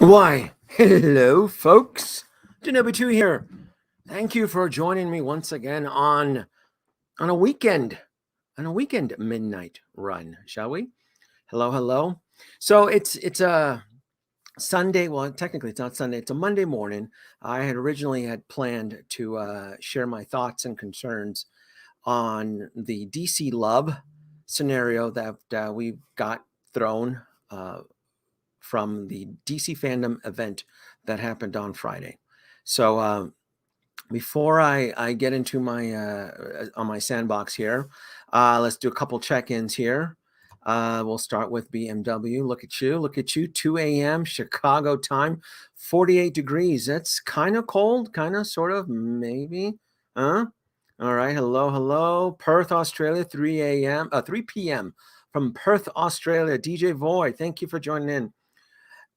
Why, hello, folks. Danoby2 here. Thank you for joining me once again on a weekend, midnight run, shall we? Hello, hello. So it's a Sunday. Well, technically it's not Sunday. It's a Monday morning. I had originally had planned to share my thoughts and concerns on the DC Love scenario that we got thrown from the DC Fandom event that happened on Friday. So before I get into my on my sandbox here, let's do a couple check-ins here. We'll start with BMW. Look at you, 2 a.m. Chicago time, 48 degrees. That's kind of cold, kind of, sort of, maybe. Huh? All right. Hello, hello. Perth, Australia, 3 p.m. from Perth, Australia. DJ Void, thank you for joining in.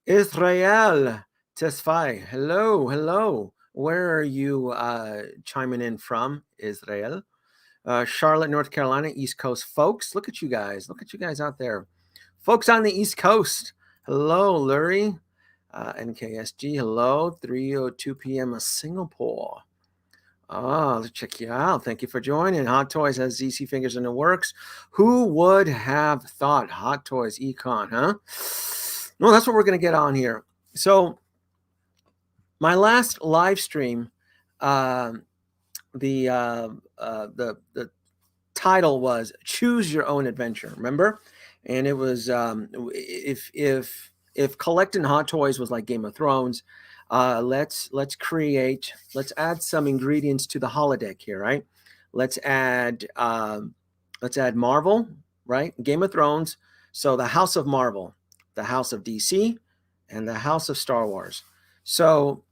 Israel Tesfai, hello, hello. Where are you chiming in from, Israel? Charlotte, North Carolina, East Coast folks. Look at you guys. Look at you guys out there. Folks on the East Coast. Hello, Lurie. NKSG, hello. 3:02 p.m. Singapore. Oh, let's check you out. Thank you for joining. Hot Toys has ZC Fingers in the works. Who would have thought Hot Toys Econ, huh? No, that's what we're going to get on here. So my last live stream, the title was "Choose Your Own Adventure." Remember, and it was if collecting Hot Toys was like Game of Thrones, let's add some ingredients to the holodeck here, right? Let's add Marvel, right? Game of Thrones. So the House of Marvel, the House of DC, and the House of Star Wars. So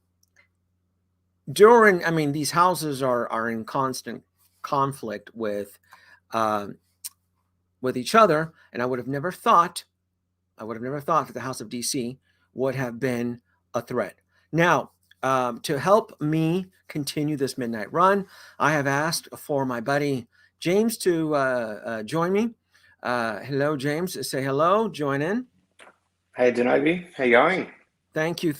these houses are in constant conflict with each other, and I would have never thought that the House of DC would have been a threat. Now, to help me continue this midnight run, I have asked for my buddy James to join me. Hello, James. Say hello. Join in. Hey, Danoby. How you going? Thank you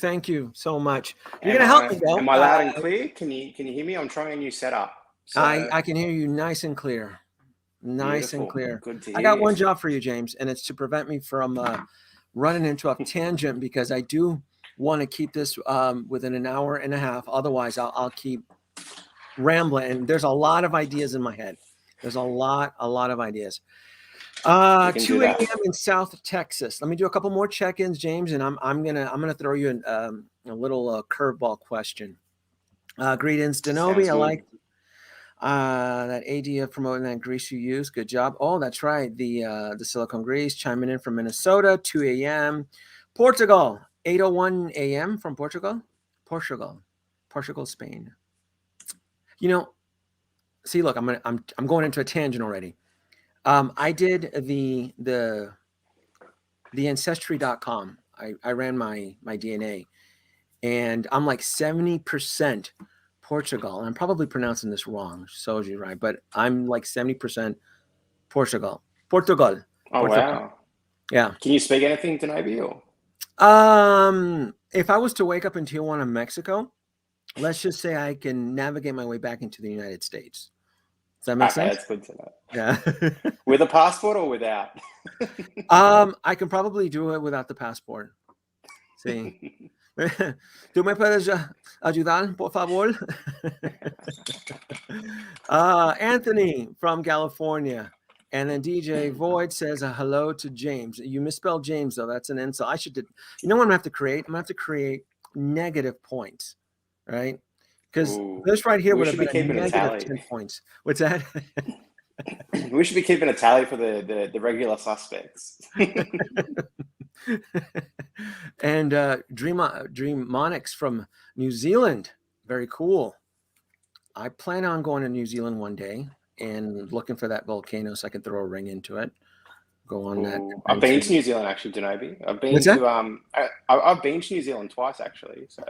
so much. You're gonna help me, though. Am I loud and clear? Can you hear me? I'm trying a new setup. So I can hear you nice and clear. Nice beautiful. And clear. Good to hear. I got one job for you, James, and it's to prevent me from running into a tangent, because I do want to keep this within an hour and a half. Otherwise, I'll keep rambling. And there's a lot of ideas in my head. There's a lot of ideas. 2 a.m. in South Texas. Let me do a couple more check-ins, James, and I'm gonna throw you a little curveball question. Greetings, Danoby. I like that idea of promoting that grease you use. Good job. Oh, that's right. The silicone grease. Chiming in from Minnesota, 2 a.m. Portugal, 8:01 a.m. from Portugal, Spain. You know, see, look, I'm going into a tangent already. I did the ancestry.com. I ran my DNA, and I'm like 70% Portugal. And I'm probably pronouncing this wrong, Soji, right? But I'm like 70% Portugal. Oh, Portugal. wow. Yeah. Can you speak anything, Danoby? If I was to wake up in Tijuana, Mexico, let's just say I can navigate my way back into the United States. Does that make sense? That's good to know. Yeah. With a passport or without? I can probably do it without the passport. Sí. ¿Tú me puedes ayudar, por favor? Anthony from California. And then DJ Void says hello to James. You misspelled James, though. That's an insult. I should. You know what I'm gonna have to create? I'm gonna have to create negative points, right? Because this right here would have been a negative 10 points. What's that? We should be keeping a tally for the regular suspects. And Dreamonics from New Zealand. Very cool. I plan on going to New Zealand one day and looking for that volcano so I can throw a ring into it. Go on that. I've been to New Zealand, actually, Danoby. I've been to New Zealand twice, actually. So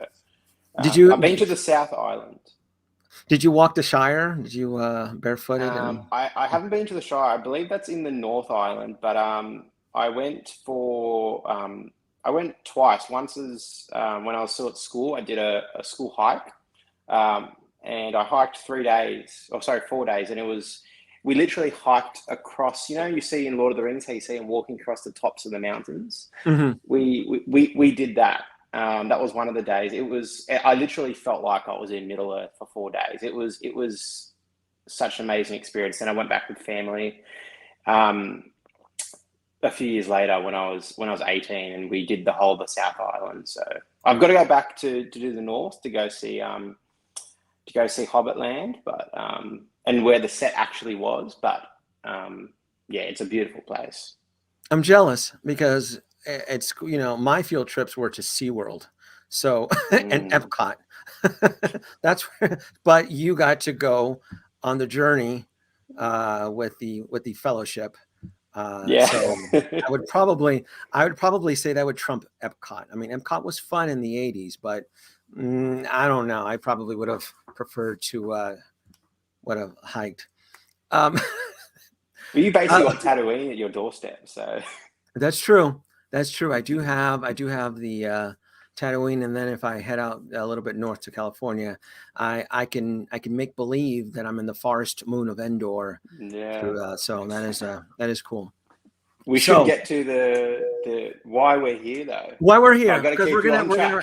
I've been to the South Island. Did you walk the Shire? Did you barefooted? I haven't been to the Shire. I believe that's in the North Island, but I went for I went twice. Once is when I was still at school. I did a school hike, and I hiked 4 days, and we literally hiked across. You know, you see in Lord of the Rings how you see them walking across the tops of the mountains. Mm-hmm. We did that. That was one of the days. I literally felt like I was in Middle Earth for 4 days. It was such an amazing experience. Then I went back with family. A few years later, when I was 18, and we did the whole of the South Island. So I've got to go back to do the North to go see Hobbitland, but and where the set actually was. But yeah, it's a beautiful place. I'm jealous because it's, you know, my field trips were to SeaWorld, so and Epcot. That's where, but you got to go on the journey with the fellowship. Yeah. So I would probably say that would trump Epcot. I mean, Epcot was fun in the 80s, but I don't know. I probably would have preferred to would have hiked. Well, you basically got Tatooine at your doorstep, so that's true. That's true. I do have the Tatooine, and then if I head out a little bit north to California, I can make believe that I'm in the forest moon of Endor. Yeah. So that is cool. We should get to the why we're here, though. Why we're here? Because we're gonna.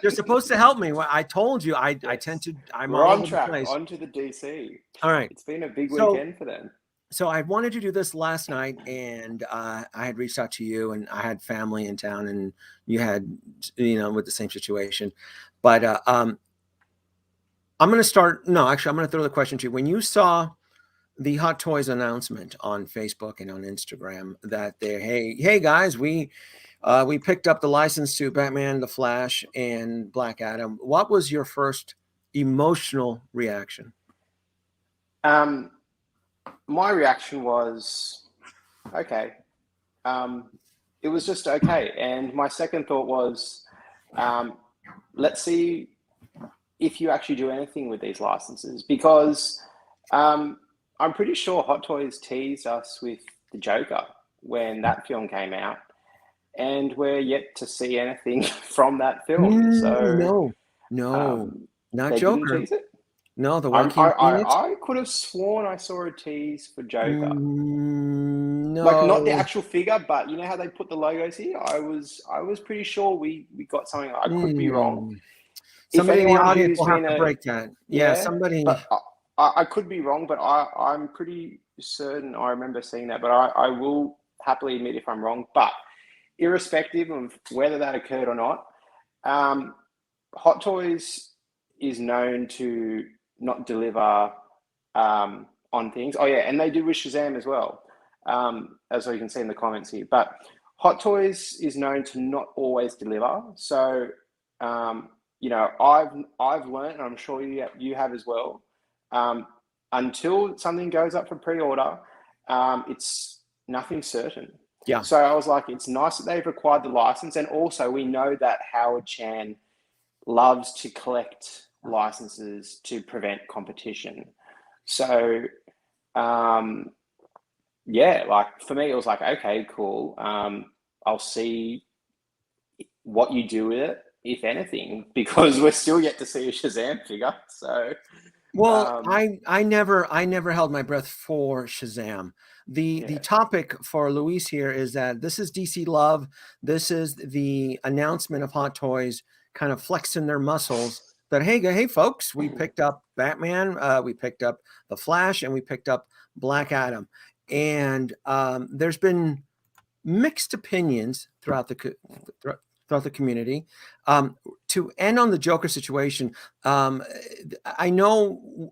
You're supposed to help me. I told you. Yes. We're on track. Onto the DC. All right. It's been a big weekend for them. So I wanted to do this last night, and I had reached out to you, and I had family in town, and you had, you know, with the same situation. But I'm going to start. No, actually, I'm going to throw the question to you. When you saw the Hot Toys announcement on Facebook and on Instagram that hey guys, we picked up the license to Batman, The Flash, and Black Adam, what was your first emotional reaction? My reaction was okay. It was just okay, and my second thought was, let's see if you actually do anything with these licenses, because I'm pretty sure Hot Toys teased us with the Joker when that film came out, and we're yet to see anything from that film. So not Joker. Didn't tease it? No, the Joaquin I could have sworn I saw a tease for Joker. No, like not the actual figure, but you know how they put the logos here. I was pretty sure we got something. I could be wrong. Somebody in the audience will have to break that. Yeah, somebody. But I could be wrong, but I'm pretty certain I remember seeing that. But I will happily admit if I'm wrong. But irrespective of whether that occurred or not, Hot Toys is known to not deliver on things. Oh yeah, and they do with Shazam as well, as you can see in the comments here. But Hot Toys is known to not always deliver. So you know, I've learned, and I'm sure you have as well. Until something goes up for pre-order, it's nothing certain. Yeah. So I was like, it's nice that they've acquired the license, and also we know that Howard Chan loves to collect licenses to prevent competition. So yeah, like for me it was like, okay, cool. I'll see what you do with it, if anything, because we're still yet to see a Shazam figure. So well, I never held my breath for Shazam. The topic for Luis here is that this is DC Love. This is the announcement of Hot Toys kind of flexing their muscles that, hey folks, we picked up Batman, we picked up The Flash, and we picked up Black Adam. And there's been mixed opinions throughout the community. To end on the Joker situation, I know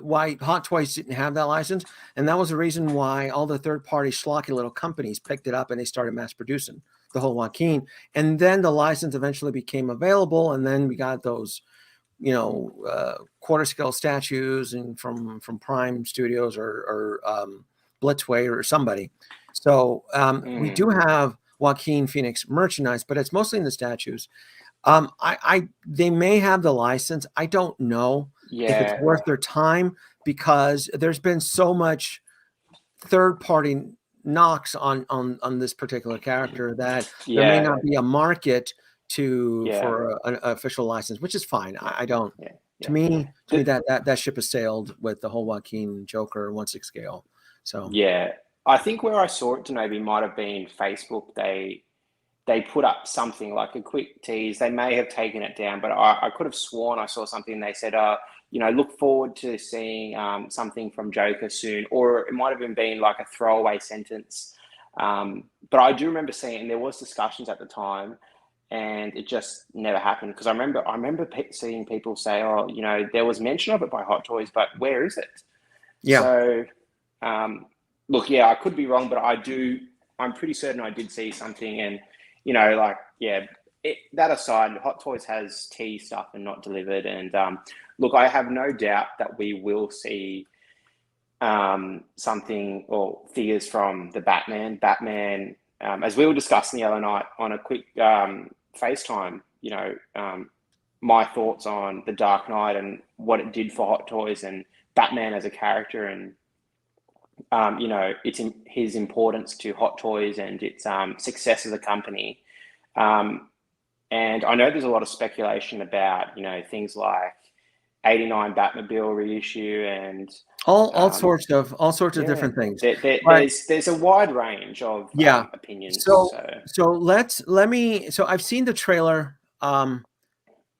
why Hot Toys didn't have that license, and that was the reason why all the third-party schlocky little companies picked it up and they started mass producing the whole Joaquin. And then the license eventually became available, and then we got those, you know, quarter scale statues and from Prime Studios or Blitzway or somebody. So we do have Joaquin Phoenix merchandise, but it's mostly in the statues. They may have the license. I don't know if it's worth their time, because there's been so much third party knocks on this particular character that there may Yeah, not be a market yeah, for an official license, which is fine. I don't. yeah, To yeah. me, The- that ship has sailed with the whole Joaquin Joker 1/6 scale. So yeah, I think where I saw it to maybe might have been Facebook. They put up something like a quick tease. They may have taken it down, but I could have sworn I saw something. They said, look forward to seeing something from Joker soon, or it might have been like a throwaway sentence. But I do remember seeing it, and there was discussions at the time, and it just never happened. Because I remember seeing people say, there was mention of it by Hot Toys, but where is it? yeah. So, look, yeah, I could be wrong, but I'm pretty certain I did see something, and that aside, Hot Toys has teased stuff and not delivered. And look, I have no doubt that we will see something or figures from the Batman. As we were discussing the other night on a quick FaceTime, my thoughts on the Dark Knight and what it did for Hot Toys and Batman as a character, and it's his importance to Hot Toys and its success as a company. And I know there's a lot of speculation about, things like 89 Batmobile reissue and all sorts of different things. There's a wide range of opinions. So I've seen the trailer.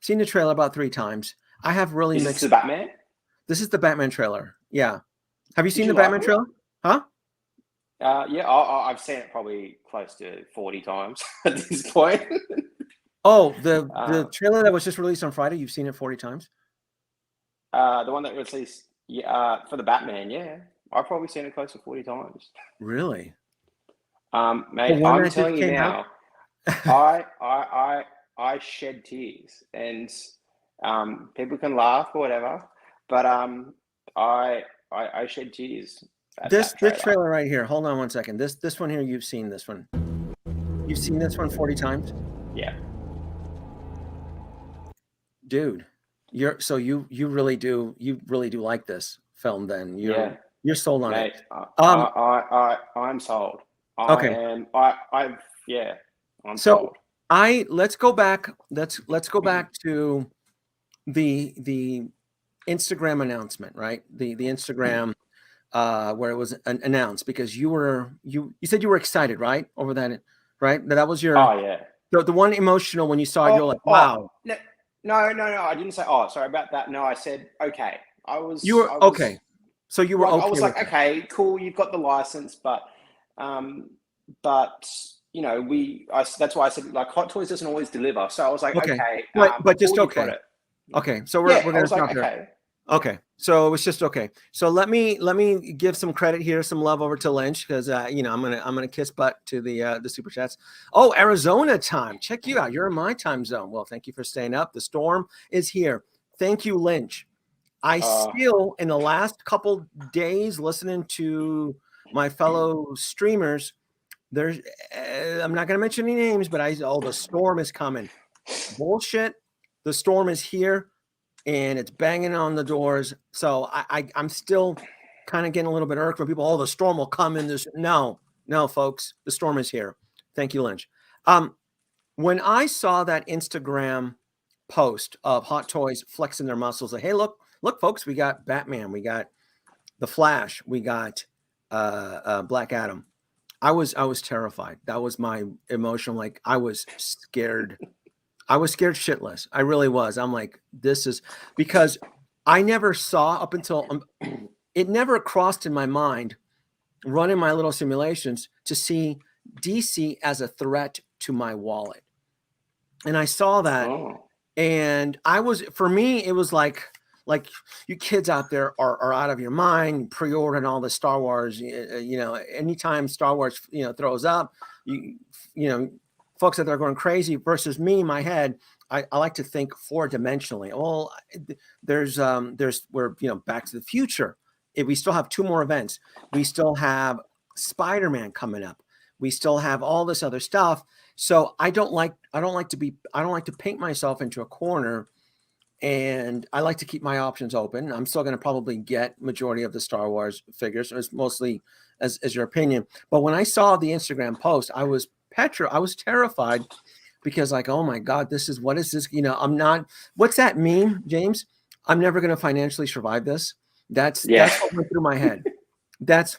Seen the trailer about 3 times. I have really mixed. Is this the Batman? This is the Batman trailer. Yeah. Have you seen the like Batman trailer? Huh? Yeah, I've seen it probably close to 40 times at this point. Oh, the trailer that was just released on Friday, you've seen it 40 times? The one that was released for the Batman, yeah. I've probably seen it close to 40 times. Really? Mate, I'm telling you now, I shed tears, and people can laugh or whatever, but I shed tears. This trailer right here. Hold on one second. This one here, you've seen this one. You've seen this one 40 times? Yeah. Dude, you really do like this film then. You're sold on Mate, it. I'm sold. Okay. I'm sold. Let's go back to the Instagram announcement, right? The Instagram where it was announced, because you said you were excited, right? Over that, right? That was your the one emotional when you saw it, you're like, wow. No, I didn't say sorry about that. No, I said okay. Okay. So you were okay. I was like, okay, cool, you've got the license, but that's why I said, like, Hot Toys doesn't always deliver. So I was like, okay, but just cool, okay. Okay, so we're gonna stop there. Okay. Okay, so it was just okay. So let me give some credit here, some love over to Lynch, because I'm gonna kiss butt to the super chats. Oh, Arizona time, check you out. You're in my time zone. Well, thank you for staying up. The storm is here. Thank you, Lynch. I still, in the last couple days, listening to my fellow streamers, there's I'm not gonna mention any names, but the storm is coming. Bullshit. The storm is here, and it's banging on the doors. So I'm still kind of getting a little bit irked when people, the storm will come in this. No, folks, the storm is here. Thank you, Lynch. When I saw that Instagram post of Hot Toys flexing their muscles, like, hey, look, folks, we got Batman, we got the Flash, we got Black Adam. I was terrified. That was my emotion. Like, I was scared. I was scared shitless. I really was. I'm like, this is because I never saw up until it never crossed in my mind, running my little simulations, to see DC as a threat to my wallet. And I saw that, and for me, it was like you kids out there are out of your mind, pre-ordering all the Star Wars. Anytime Star Wars throws up, folks out there are going crazy. Versus me, in my head, I like to think 4-dimensionally. Well, we're Back to the Future. We still have 2 more events. We still have Spider-Man coming up. We still have all this other stuff. So I don't like to paint myself into a corner and I like to keep my options open. I'm still going to probably get majority of the Star Wars figures. It's mostly as your opinion. But when I saw the Instagram post, I was terrified because like, oh my God, what is this? What's that meme, James? I'm never going to financially survive this. That's what went through my head. That's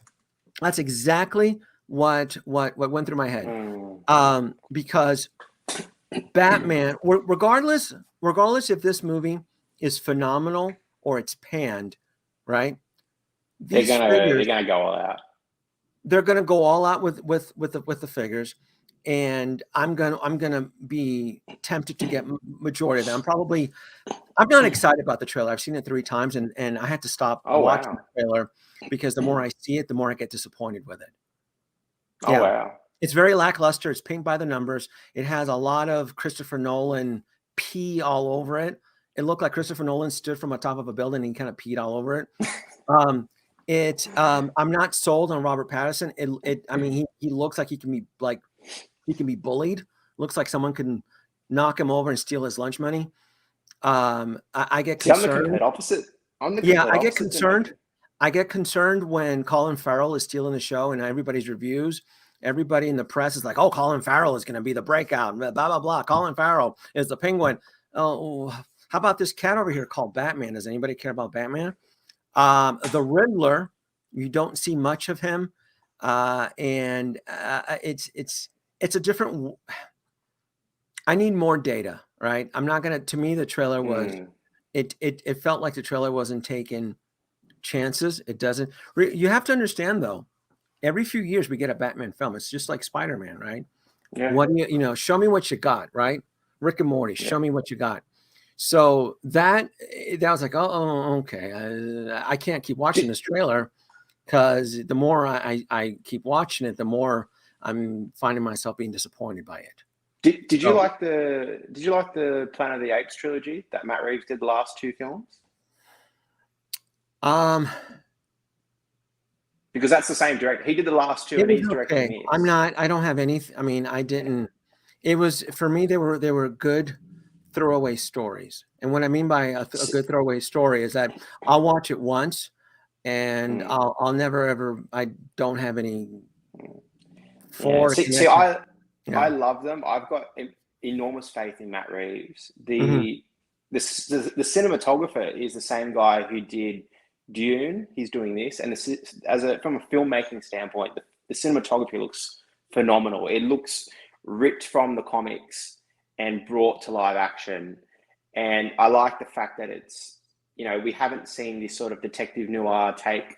exactly what went through my head. Because Batman, regardless if this movie is phenomenal or it's panned, right? They're gonna go all out. They're gonna go all out with the figures, and I'm gonna be tempted to get majority of them. I'm not excited about the trailer. I've seen it 3 times, and I had to stop watching the trailer because the more I see it, the more I get disappointed with it. Oh wow. It's very lackluster. It's paint by the numbers. It has a lot of Christopher Nolan pee all over it. It looked like Christopher Nolan stood from the top of a building and he kind of peed all over it. I'm not sold on Robert Pattinson. I mean, he looks like he can be bullied. Looks like someone can knock him over and steal his lunch money. I get concerned. I'm the complete opposite. I get concerned. I get concerned when Colin Farrell is stealing the show and everybody's reviews. Everybody in the press is like, "Oh, Colin Farrell is going to be the breakout." Blah blah blah. Colin Farrell is the Penguin. Oh, how about this cat over here called Batman? Does anybody care about Batman? The Riddler, you don't see much of him, and it's a different. I need more data, right? I'm not gonna. To me, the trailer was. It felt like the trailer wasn't taking chances. It doesn't. You have to understand though. Every few years we get a Batman film. It's just like Spider-Man, right? Yeah. What do you show me what you got, right? Rick and Morty, show me what you got. So that was like, oh okay. I can't keep watching this trailer because the more I keep watching it, the more I'm finding myself being disappointed by it. Did you like the Planet of the Apes trilogy that Matt Reeves did the last 2 films? Because that's the same director. He did the last 2 and he's directing this. I don't have any. I mean, I didn't. It was for me. They were good throwaway stories, and what I mean by a good throwaway story is that I'll watch it once, and I'll never ever. I don't have any. I love them. I've got enormous faith in Matt Reeves. The cinematographer is the same guy who did Dune. He's doing this, and from a filmmaking standpoint, the cinematography looks phenomenal. It looks ripped from the comics and brought to live action, and I like the fact that it's we haven't seen this sort of detective noir take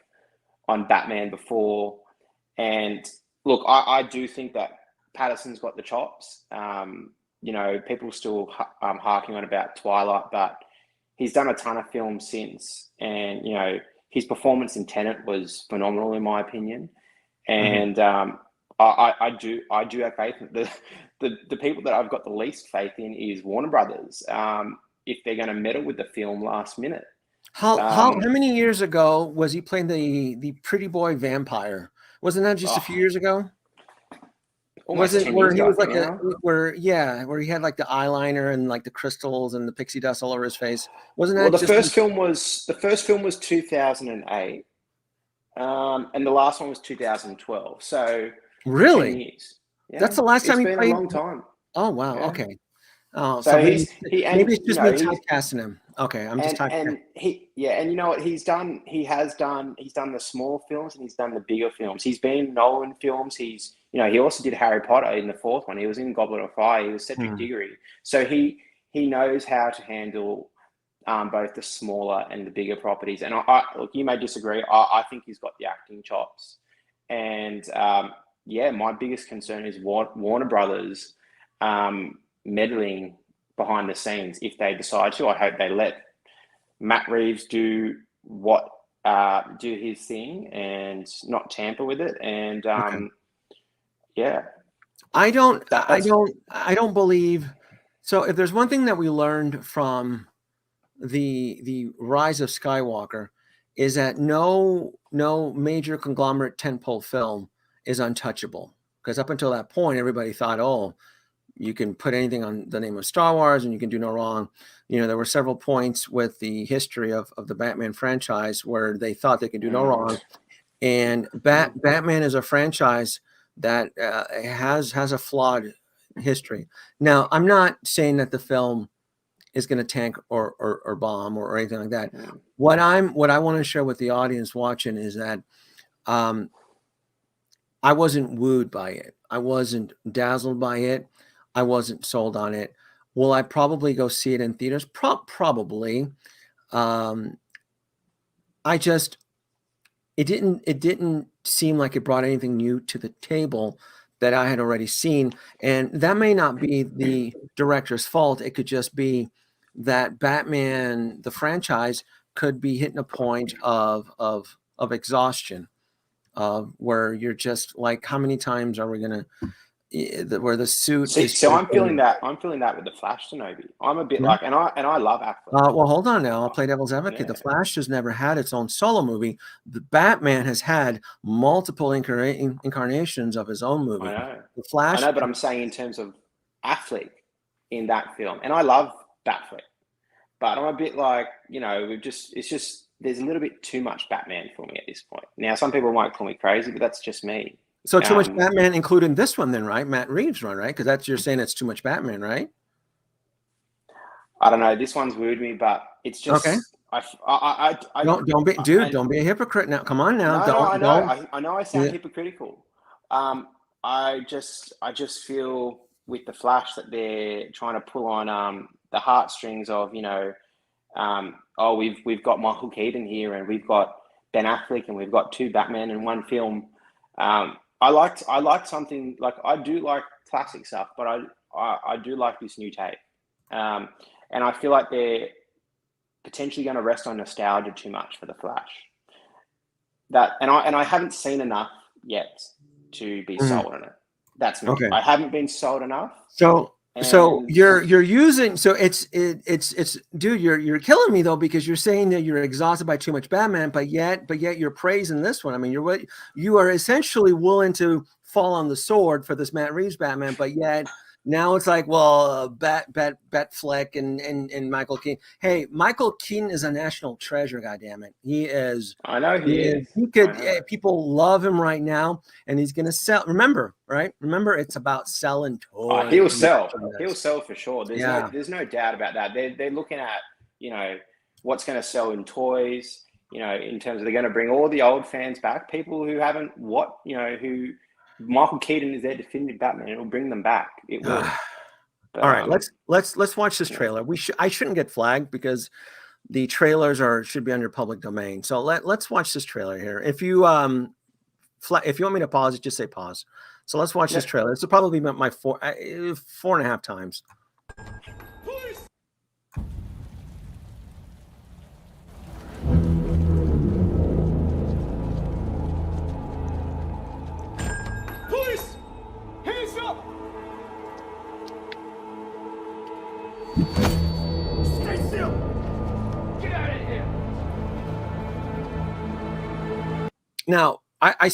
on Batman before. And look, I do think that Pattinson's got the chops. People still harking on about Twilight, but he's done a ton of films since, and his performance in Tenet was phenomenal in my opinion. And I do have faith. The people that I've got the least faith in is Warner Brothers. If they're going to meddle with the film last minute. How many years ago was he playing the pretty boy vampire? Wasn't that just a few years ago? Was it where he was like where he had like the eyeliner and like the crystals and the pixie dust all over his face? Wasn't that? Well, the first film was 2008, and the last one was 2012. So really, 10 years. Yeah. That's the last time he played. It's been a long time. Oh wow, yeah. Okay. Oh, so maybe it's just me typecasting him. Okay, I'm just typecasting. And you know what he's done? He's done the small films and he's done the bigger films. He's been in Nolan films. He also did Harry Potter in the 4th one. He was in Goblet of Fire. He was Cedric Diggory. So he knows how to handle both the smaller and the bigger properties. And look, you may disagree. I think he's got the acting chops. And my biggest concern is Warner Brothers meddling behind the scenes. If they decide to, I hope they let Matt Reeves do his thing and not tamper with it. And I don't believe. So if there's one thing that we learned from the Rise of Skywalker is that no major conglomerate tentpole film is untouchable, because up until that point everybody thought, you can put anything on the name of Star Wars and you can do no wrong. You know, there were several points with the history of the Batman franchise where they thought they could do no wrong. And Batman is a franchise that has a flawed history. Now, I'm not saying that the film is going to tank or bomb or anything like that. What I want to share with the audience watching is that I wasn't wooed by it. I wasn't dazzled by it. I wasn't sold on it. Will I probably go see it in theaters? Probably. It didn't seem like it brought anything new to the table that I had already seen. And that may not be the director's fault. It could just be that Batman, the franchise, could be hitting a point of exhaustion, where you're just like, how many times are we going to, where the suit is. So I'm feeling that with the Flash, Danoby. I'm a bit like, and I love Affleck. Well, hold on now. I'll play devil's advocate. Yeah. The Flash has never had its own solo movie. The Batman has had multiple incarnations of his own movie. I know. The Flash. I know, but I'm saying in terms of Affleck in that film, and I love Batfleck, but I'm a bit like, you know, it's just there's a little bit too much Batman for me at this point. Now, some people might call me crazy, but that's just me. So too much Batman, including this one, then, right? Matt Reeves' one, right? Because you're saying it's too much Batman, right? I don't know. This one's wooed me, but it's just okay. Don't be a hypocrite now. Come on now. I know I sound hypocritical. I just feel with the Flash that they're trying to pull on the heartstrings of, you know, we've got Michael Keaton here and we've got Ben Affleck and we've got two Batman in one film. I like something like, I do like classic stuff, but I do like this new take. And I feel like they're potentially going to rest on nostalgia too much for the Flash. And I haven't seen enough yet to be sold on it. That's me. Okay. I haven't been sold enough. So you're using, so it's dude, you're killing me though, because you're saying that you're exhausted by too much Batman, but yet you're praising this one. I mean, you are essentially willing to fall on the sword for this Matt Reeves Batman, but yet now it's like, well, Batfleck and Michael Keaton. Hey, Michael Keaton is a national treasure. Goddammit, he is. I know he is. He could. People love him right now, and he's gonna sell. Remember, right? Remember, it's about selling toys. He'll sell. He'll sell for sure. There's no doubt about that. They're looking at, you know, what's going to sell in toys. You know, in terms of they're going to bring all the old fans back, people who haven't who. Michael Keaton is their definitive Batman. It'll bring them back. It will. But, all right, let's watch this trailer. I shouldn't get flagged because the trailers should be under public domain. So let's watch this trailer here. If you want me to pause it, just say pause. So let's watch this trailer. This will probably be my 4.5 times. Now, I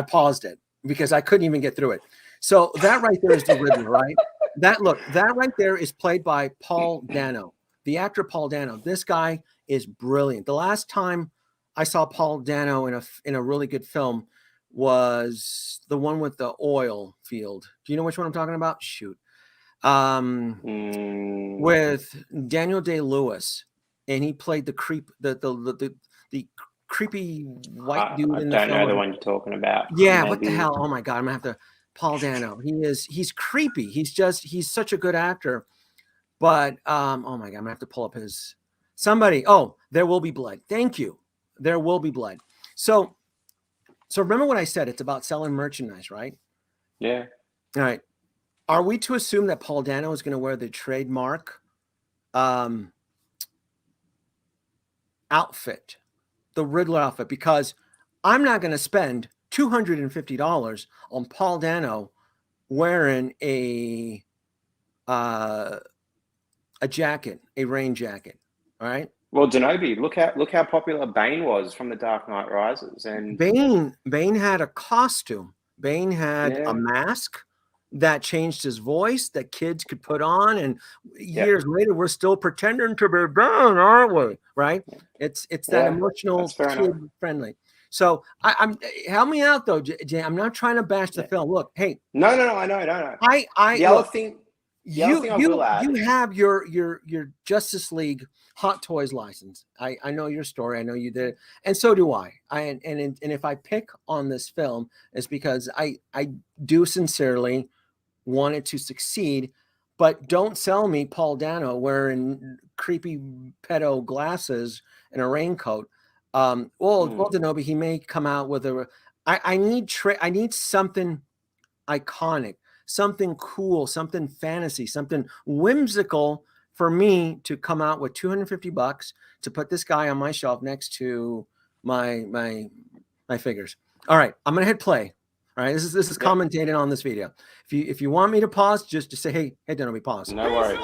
paused it because I couldn't even get through it. So that right there is the Riddler, right? That right there is played by Paul Dano, the actor Paul Dano. This guy is brilliant. The last time I saw Paul Dano in a really good film was the one with the oil field. Do you know which one I'm talking about? Shoot. With Daniel Day-Lewis, and he played the creep, the creepy white dude in the film. I don't know the one you're talking about. Yeah, maybe. What the hell? Oh my God, I'm gonna have to. Paul Dano. He's creepy. He's such a good actor. But oh my God, I'm gonna have to pull up his somebody. Oh, There Will Be Blood. Thank you. There Will Be Blood. So remember what I said? It's about selling merchandise, right? Yeah. All right. Are we to assume that Paul Dano is going to wear the trademark outfit, the Riddler outfit? Because I'm not going to spend $250 on Paul Dano wearing a jacket, a rain jacket. All right. Well, Danoby, look how popular Bane was from The Dark Knight Rises, and Bane had a costume. Bane had a mask. that changed his voice that kids could put on, and Yep. years later we're still pretending to be Ben, aren't we? Right? It's that Yeah, emotional, that's fair enough. kid friendly. So I'm help me out though, Jay. I'm not trying to bash the film. Look, hey, No, I know. I The look, other thing I you will add, you have your Justice League Hot Toys license. I know your story. I know you did, and so do I. And if I pick on this film, it's because I do sincerely want it to succeed, but don't sell me Paul Dano wearing creepy pedo glasses and a raincoat. Well, Danoby, he may come out with a. I need something iconic, something cool, something fantasy, something whimsical for me to come out with $250 to put this guy on my shelf next to my figures. All right, I'm gonna hit play. All right, this is commentated on this video. If you want me to pause, just say, hey, Danoby, pause. No worries.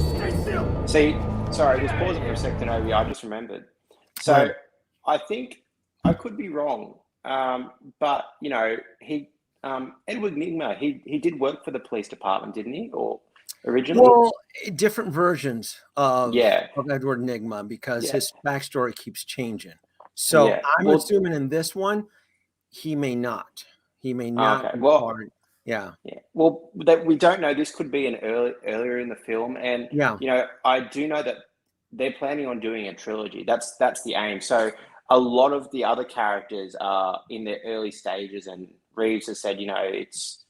Stay still. See, sorry, just pause it for a second, Obi. I just remembered. So Right. I think I could be wrong, but you know, Edward Nigma, he did work for the police department, didn't he? Or originally? Well, different versions of Edward Nigma because his backstory keeps changing. So I'm assuming in this one, he may not. He may not. Okay. Be Well, part. Yeah. Well, that we don't know. This could be an earlier in the film, and you know, I do know that they're planning on doing a trilogy. That's the aim. So a lot of the other characters are in their early stages, and Reeves has said, you know, it's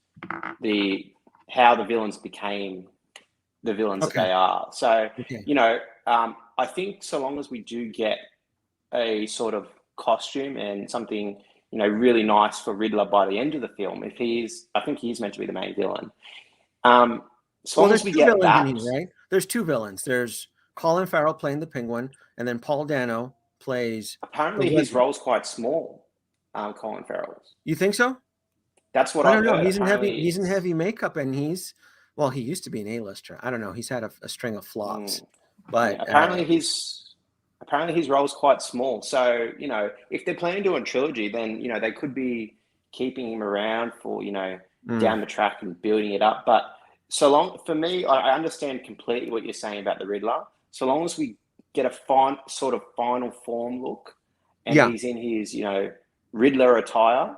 how the villains became the villains that they are. So you know, I think so long as we do get a sort of costume and something, you know, really nice for Riddler by the end of the film, I think he's meant to be the main villain. So long as we get that, right? There's two villains. There's Colin Farrell playing the Penguin, and then Paul Dano plays. Apparently, his role's quite small. Colin Farrell's. You think so? That's what I don't know. He's in heavy makeup, and he used to be an A-lister. I don't know. He's had a string of flops, but apparently his role's quite small. So you know, if they're planning to do a trilogy, then you know they could be keeping him around for, you know, down the track and building it up. But so long, for me, I understand completely what you're saying about the Riddler. So long as we get a sort of final form look, and he's in his, you know, Riddler attire,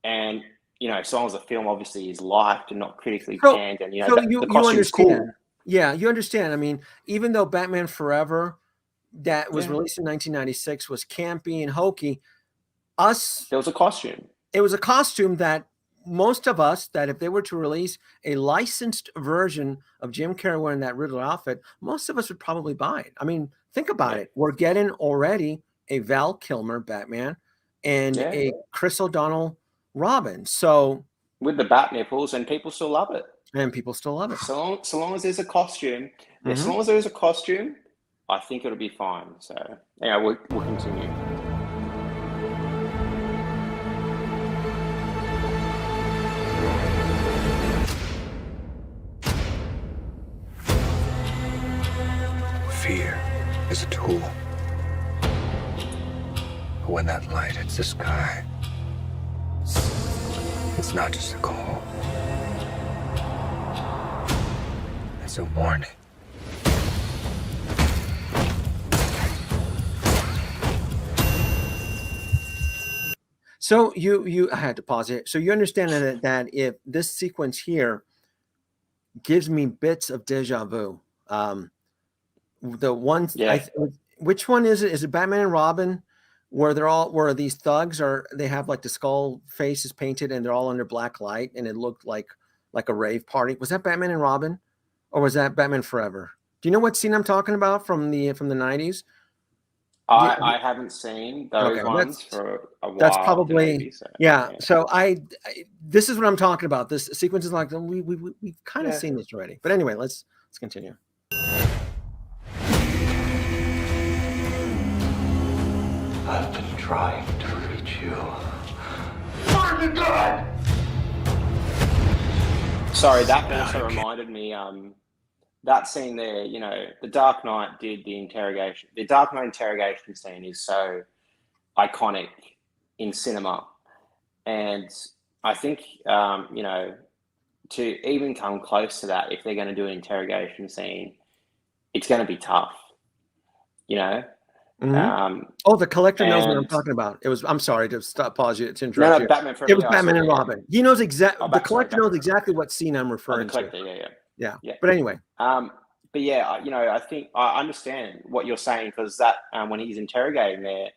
and you know, so long as the film obviously is liked and not critically panned, and you know, the costume's cool. Yeah, you understand. I mean, even though Batman Forever, that was released in 1996, was campy and hokey, there was a costume. It was a costume that most of us, that if they were to release a licensed version of Jim Carrey wearing that Riddler outfit, most of us would probably buy it. I mean, think about it. We're getting already a Val Kilmer Batman and a Chris O'Donnell Robin. So with the bat nipples, and people still love it. And people still love it. So long as there's a costume, as long as there's a costume, I think it'll be fine. So yeah, we'll continue. Fear is a tool. But when that light hits the sky, it's not just a call. It's a warning. So I had to pause it. So you understand that if this sequence here gives me bits of deja vu, the ones, which one is it? Is it Batman and Robin, where these thugs they have like the skull faces painted and they're all under black light and it looked like a rave party? Was that Batman and Robin, or was that Batman Forever? Do you know what scene I'm talking about from the 90s? I haven't seen those ones for a while. That's probably So this is what I'm talking about. This sequence is like we've kind of seen this already. But anyway, let's continue. I've been trying to reach you. Burn the God! Sorry, that also reminded me. That scene there, you know, the Dark Knight did the interrogation. The Dark Knight interrogation scene is so iconic in cinema. And I think, to even come close to that, if they're going to do an interrogation scene, it's going to be tough, The collector knows what I'm talking about. I'm sorry to pause you to interrupt you. Batman It was Batman and Robin. He knows exactly. The collector knows Batman. exactly what scene I'm referring The collector, to. Yeah. But anyway. But yeah, I think I understand what you're saying, because that when he's interrogating there,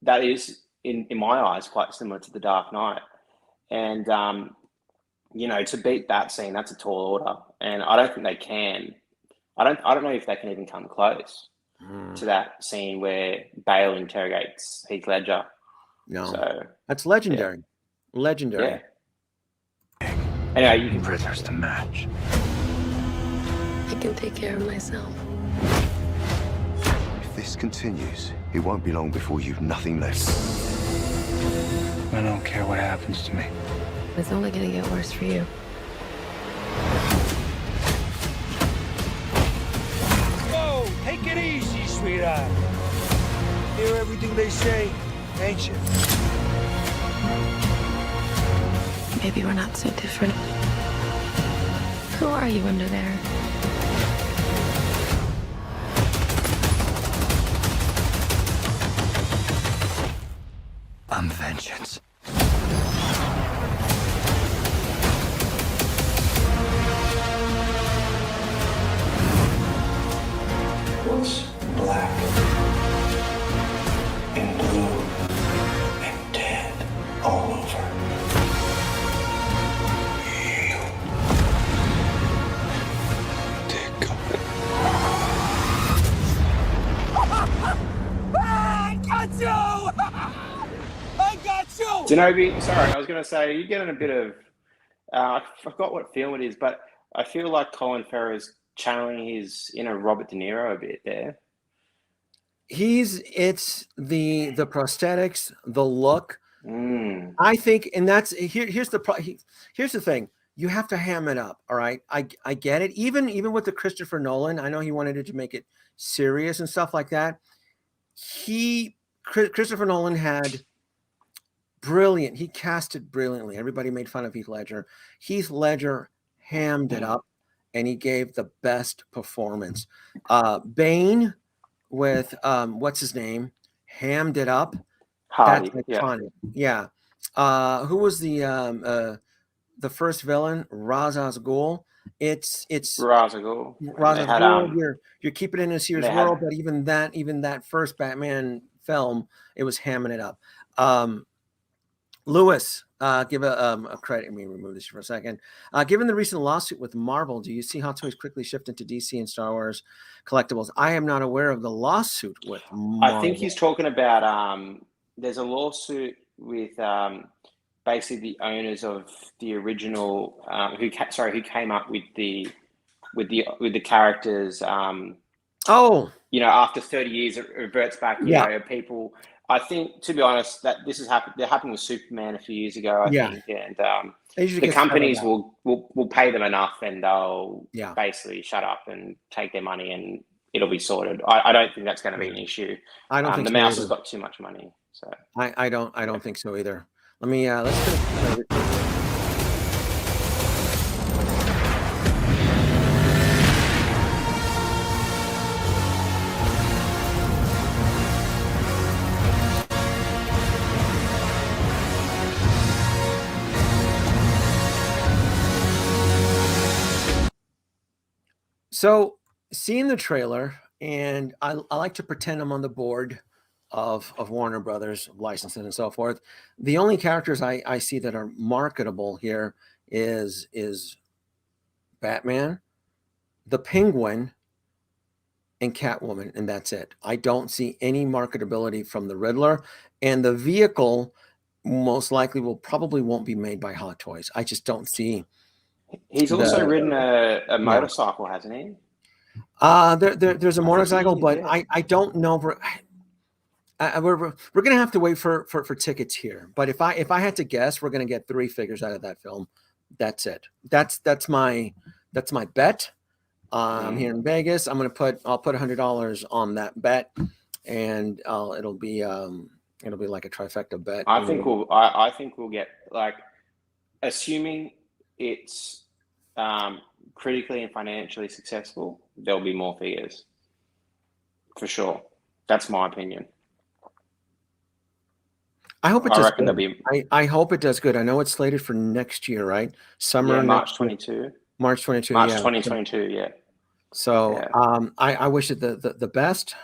that is in my eyes quite similar to The Dark Knight, and to beat that scene, that's a tall order, and I don't think they can. I don't know if they can even come close to that scene where Bale interrogates Heath Ledger. No, so that's legendary. Yeah. Legendary. Yeah. Anyway, you can Riddler's the match. I can take care of myself. If this continues, it won't be long before you've nothing left. I don't care what happens to me. It's only gonna get worse for you. Whoa, take it easy, sweetheart. Hear everything they say, ain't you? Maybe we're not so different. Who are you under there? I'm vengeance. What's black and blue and dead all over? You. Dick. I got you! I got you! Danoby, sorry, I was going to say, you're getting a bit of, I forgot what film it is, but I feel like Colin Farrell is channeling his inner Robert De Niro a bit there. It's the prosthetics, the look. I think, and here's the thing. You have to ham it up. All right. I get it. Even with the Christopher Nolan, I know he wanted it to make it serious and stuff like that. Christopher Nolan had brilliant. He casted brilliantly. Everybody made fun of Heath Ledger. Heath Ledger hammed it up, and he gave the best performance. Bane with what's his name, hammed it up. Hardy, that's iconic. Yeah. Who was the first villain? Ra's al Ghul. It's Ra's al Ghul. Ra's al Ghul. You're keeping it in a serious world, but even that first Batman film, it was hamming it up. Lewis, give a credit. Let me remove this for a second. Given the recent lawsuit with Marvel, do you see Hot Toys quickly shift into DC and Star Wars collectibles? I am not aware of the lawsuit with Marvel. I think he's talking about there's a lawsuit with basically the owners of the original who came up with the characters. After 30 years, it reverts back. You know, people. I think, to be honest, that this has happened. That happened with Superman a few years ago, I think, and the companies will pay them enough, and they'll basically shut up and take their money, and it'll be sorted. I don't think that's going to be an issue. I don't think the mouse has got too much money, so I don't think so either. Let me let's go. So, seeing the trailer, and I like to pretend I'm on the board of Warner Brothers, licensing and so forth. The only characters I see that are marketable here is Batman, the Penguin, and Catwoman, and that's it. I don't see any marketability from the Riddler, and the vehicle most likely probably won't be made by Hot Toys. I just don't see. He's also ridden a motorcycle, hasn't he? There's a motorcycle, but I don't know. We're gonna have to wait for tickets here. But if I had to guess, we're gonna get 3 figures out of that film. That's it. That's my bet. Here in Vegas, I'll put $100 on that bet. and it'll be like a trifecta bet. I think we'll get, like, assuming it's critically and financially successful, there'll be more figures for sure. That's my opinion. I hope it I does reckon good. there'll be I hope it does good. I know it's slated for next year, right? Summer March next year. 22. March 22. March Yeah. 2022. Yeah. So Yeah. I wish it the best.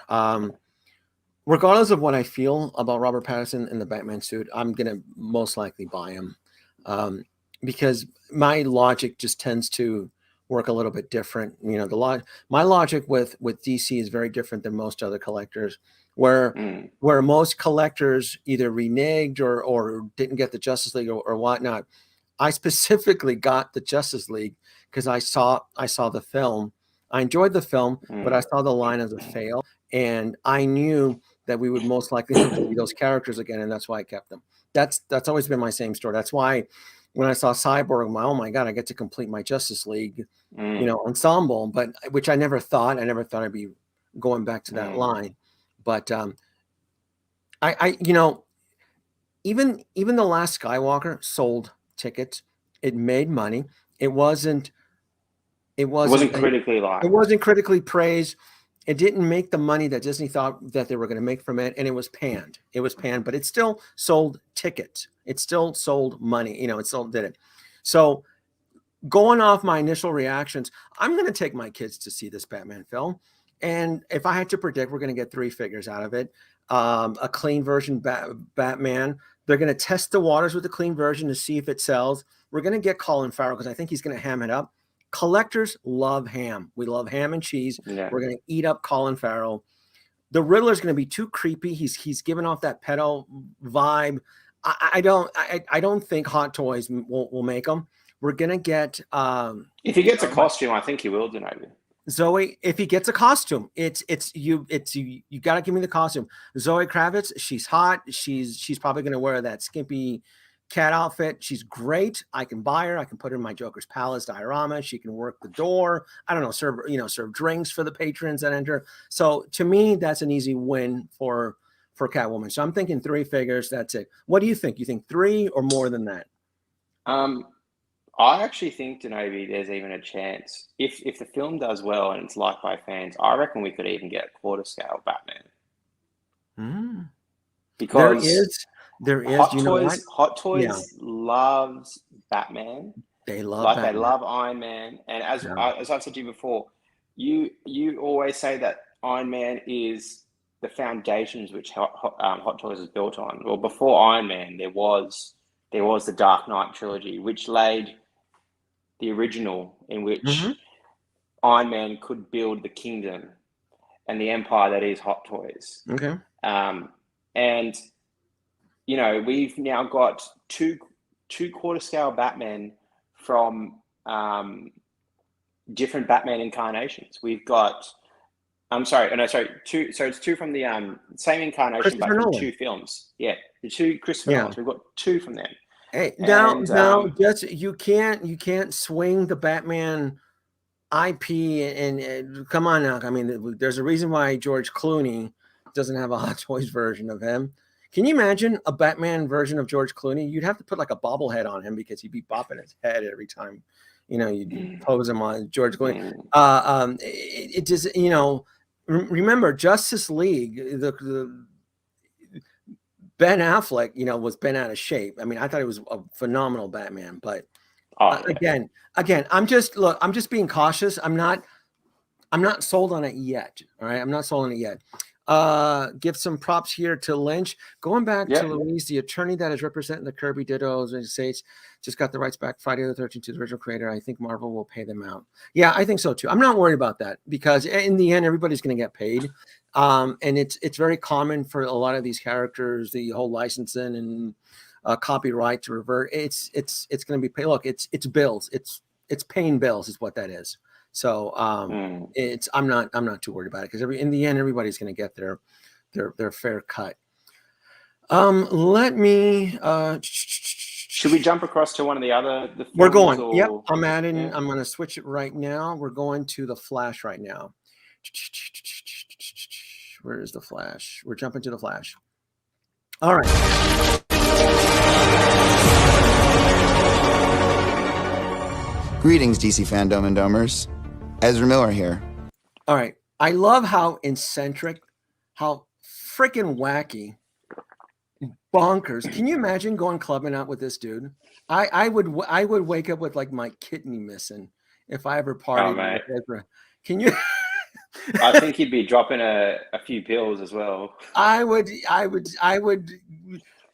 Regardless of what I feel about Robert Pattinson in the Batman suit, I'm gonna most likely buy him, because my logic just tends to work a little bit different. You know, my logic with DC is very different than most other collectors, where most collectors either reneged or didn't get the Justice League or whatnot. I specifically got the Justice League because I saw the film. I enjoyed the film, but I saw the line as a fail, and I knew that we would most likely never see those characters again, and that's why I kept them. That's always been my same story. That's why when I saw Cyborg, oh my God, I get to complete my Justice League, ensemble. But which I never thought I'd be going back to that line. But I even the Last Skywalker sold tickets. It made money. It wasn't critically liked. It wasn't critically praised. It didn't make the money that Disney thought that they were going to make from it, and it was panned. But it still sold tickets. It still sold money. It still did it. So going off my initial reactions, I'm going to take my kids to see this Batman film. And if I had to predict, we're going to get 3 figures out of it. A clean version Batman. They're going to test the waters with the clean version to see if it sells. We're going to get Colin Farrell because I think he's going to ham it up. Collectors love ham. We love ham and cheese. Yeah. We're going to eat up Colin Farrell. The Riddler is going to be too creepy. He's giving off that pedo vibe. I don't think Hot Toys will make them. We're going to get if he gets a costume, I think he will, Danoby. Zoe, if he gets a costume, you got to give me the costume. Zoe Kravitz, she's hot. She's probably going to wear that skimpy cat outfit. She's great. I can buy her. I can put her in my Joker's Palace diorama. She can work the door. I don't know, serve drinks for the patrons that enter. So to me, that's an easy win for Catwoman. So I'm thinking 3 figures. That's it. What do you think? You think 3 or more than that? I actually think, Danoby, there's even a chance if the film does well and it's liked by fans, I reckon we could even get a quarter scale Batman. Because there is Hot Toys loves Batman. They love Batman. They love Iron Man. And as I've said to you before, you always say that Iron Man is the foundations which Hot Toys is built on. Well, before Iron Man, there was the Dark Knight trilogy, which laid the original in which Iron Man could build the kingdom and the empire that is Hot Toys. Okay. And we've now got two quarter scale Batman from different Batman incarnations. We've got two. So it's 2 from the same incarnation, but from 2 films. Yeah, the 2 Christopher Nolans. We've got 2 from them. Hey, now, just you can't swing the Batman IP and come on now. I mean, there's a reason why George Clooney doesn't have a Hot Toys version of him. Can you imagine a Batman version of George Clooney? You'd have to put like a bobblehead on him because he'd be bopping his head every time, you pose him on George Clooney. It just, remember Justice League, the Ben Affleck, was bent out of shape. I mean, I thought he was a phenomenal Batman, but again, I'm just being cautious. I'm not sold on it yet. All right. I'm not sold on it yet. Give some props here to Lynch. Going back to Louise, the attorney that is representing the Kirby Dittos in the States, just got the rights back Friday the 13th to the original creator. I think Marvel will pay them out. Yeah, I think so too. I'm not worried about that because in the end, everybody's going to get paid. And it's very common for a lot of these characters, the whole licensing and copyright to revert. It's going to be paid. Look, it's bills. It's paying bills is what that is. So I'm not too worried about it because in the end everybody's going to get their fair cut. Let me should we jump across to one of the other we're going or, yep I'm adding I'm going to switch it right now. We're going to the Flash right now. Where is the Flash? We're jumping to the Flash. All right. Greetings, DC Fandom and Domers. Ezra Miller here. All right. I love how eccentric, how freaking wacky, bonkers. Can you imagine going clubbing out with this dude? I would wake up with like my kidney missing if I ever partied with Ezra. Can you? I think he'd be dropping a few pills as well. I would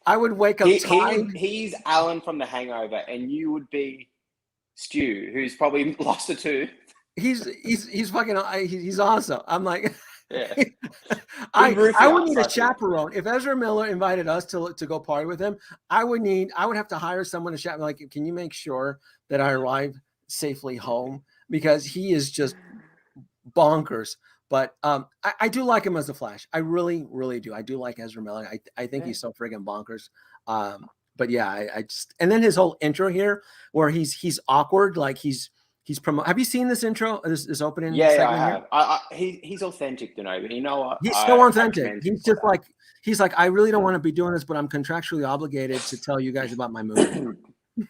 wake up tired. He's Alan from The Hangover, and you would be Stu, who's probably lost a tooth. He's fucking. He's awesome. I'm like, yeah. I would need a chaperone. If Ezra Miller invited us to go party with him, I would have to hire someone to chaperone. Like, can you make sure that I arrive safely home? Because he is just bonkers. But I do like him as the Flash. I really, really do. I do like Ezra Miller. I think he's so friggin' bonkers. But yeah, I just, and then his whole intro here where he's awkward, like he's have you seen this intro, this opening? Yeah, I have. He's authentic, Danoby. You know what? He's so authentic. He's just like, I really don't want to be doing this, but I'm contractually obligated to tell you guys about my movie.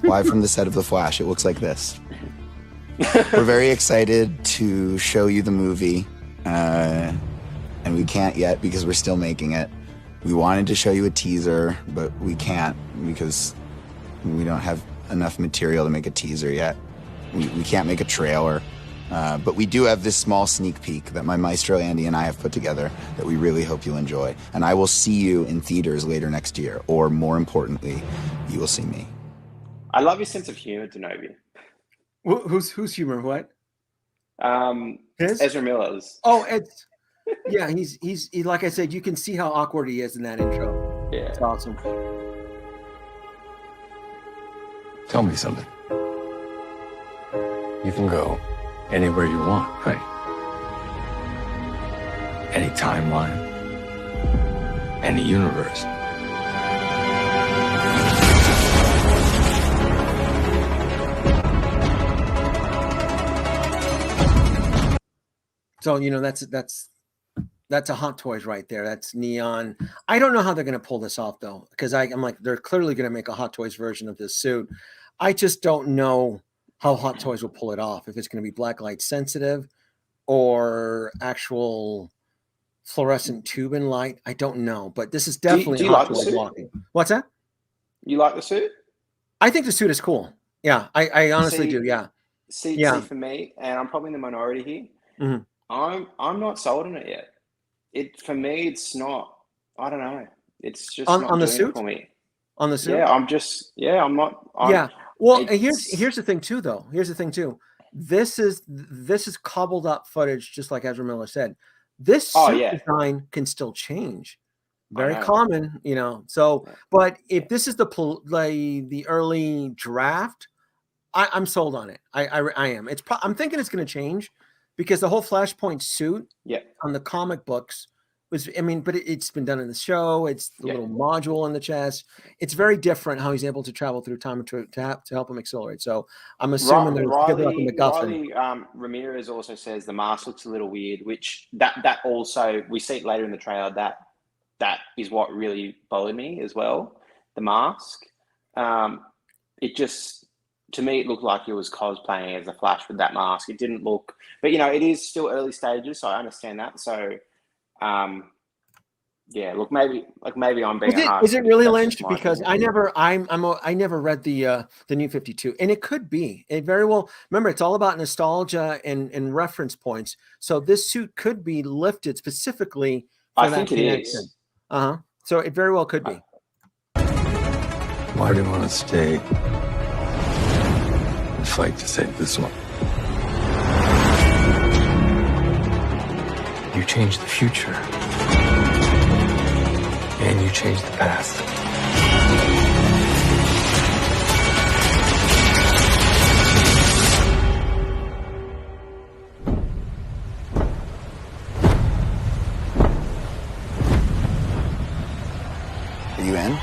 Live from the set of The Flash, it looks like this. We're very excited to show you the movie, and we can't yet because we're still making it. We wanted to show you a teaser, but we can't because we don't have enough material to make a teaser yet. We can't make a trailer, but we do have this small sneak peek that my maestro Andy and I have put together that we really hope you'll enjoy. And I will see you in theaters later next year, or more importantly, you will see me. I love your sense of humor, Danoby. Who's humor? What? His? Ezra Miller's. Oh, it's yeah. He's like I said, you can see how awkward he is in that intro. Yeah, it's awesome. Tell me something. You can go anywhere you want, right? Any timeline, any universe. So, you know, that's a Hot Toys right there. That's neon. I don't know how they're going to pull this off, though, because I'm like, they're clearly going to make a Hot Toys version of this suit. I just don't know how Hot Toys will pull it off. If it's going to be black light sensitive or actual fluorescent tubing light, I don't know. But this is definitely do you like the suit? Walking. What's that? You like the suit? I think the suit is cool. Yeah, I honestly do. Yeah. See, for me, and I'm probably in the minority here. Mm-hmm. I'm not sold on it yet. For me, it's not. I don't know. It's just on the suit for me. On the suit. Yeah, I'm not. Yeah. Well, here's the thing too, though. Here's the thing too. This is cobbled up footage, just like Ezra Miller said. This suit design can still change. Very common, you know. So, but if this is the early draft, I'm sold on it. I am. I'm thinking it's going to change because the whole Flashpoint suit on the comic books was, I mean, but it's been done in the show. It's the little module in the chest. It's very different how he's able to travel through time to help him accelerate. So I'm assuming there's good luck in the MacGuffin. Riley Ramirez also says the mask looks a little weird, which that also, we see it later in the trailer, that is what really bothered me as well, the mask. It just, to me, it looked like he was cosplaying as a Flash with that mask. It didn't look, but you know, it is still early stages, so I understand that. So, yeah, look, maybe I'm being harsh. Is it really lynched? Because I never read the New 52, and it could be. It very well. Remember, it's all about nostalgia and reference points. So this suit could be lifted specifically for I think it is. So it very well could be. Why do you want to stay and fight to save this one? You change the future. And you change the past. Are you in?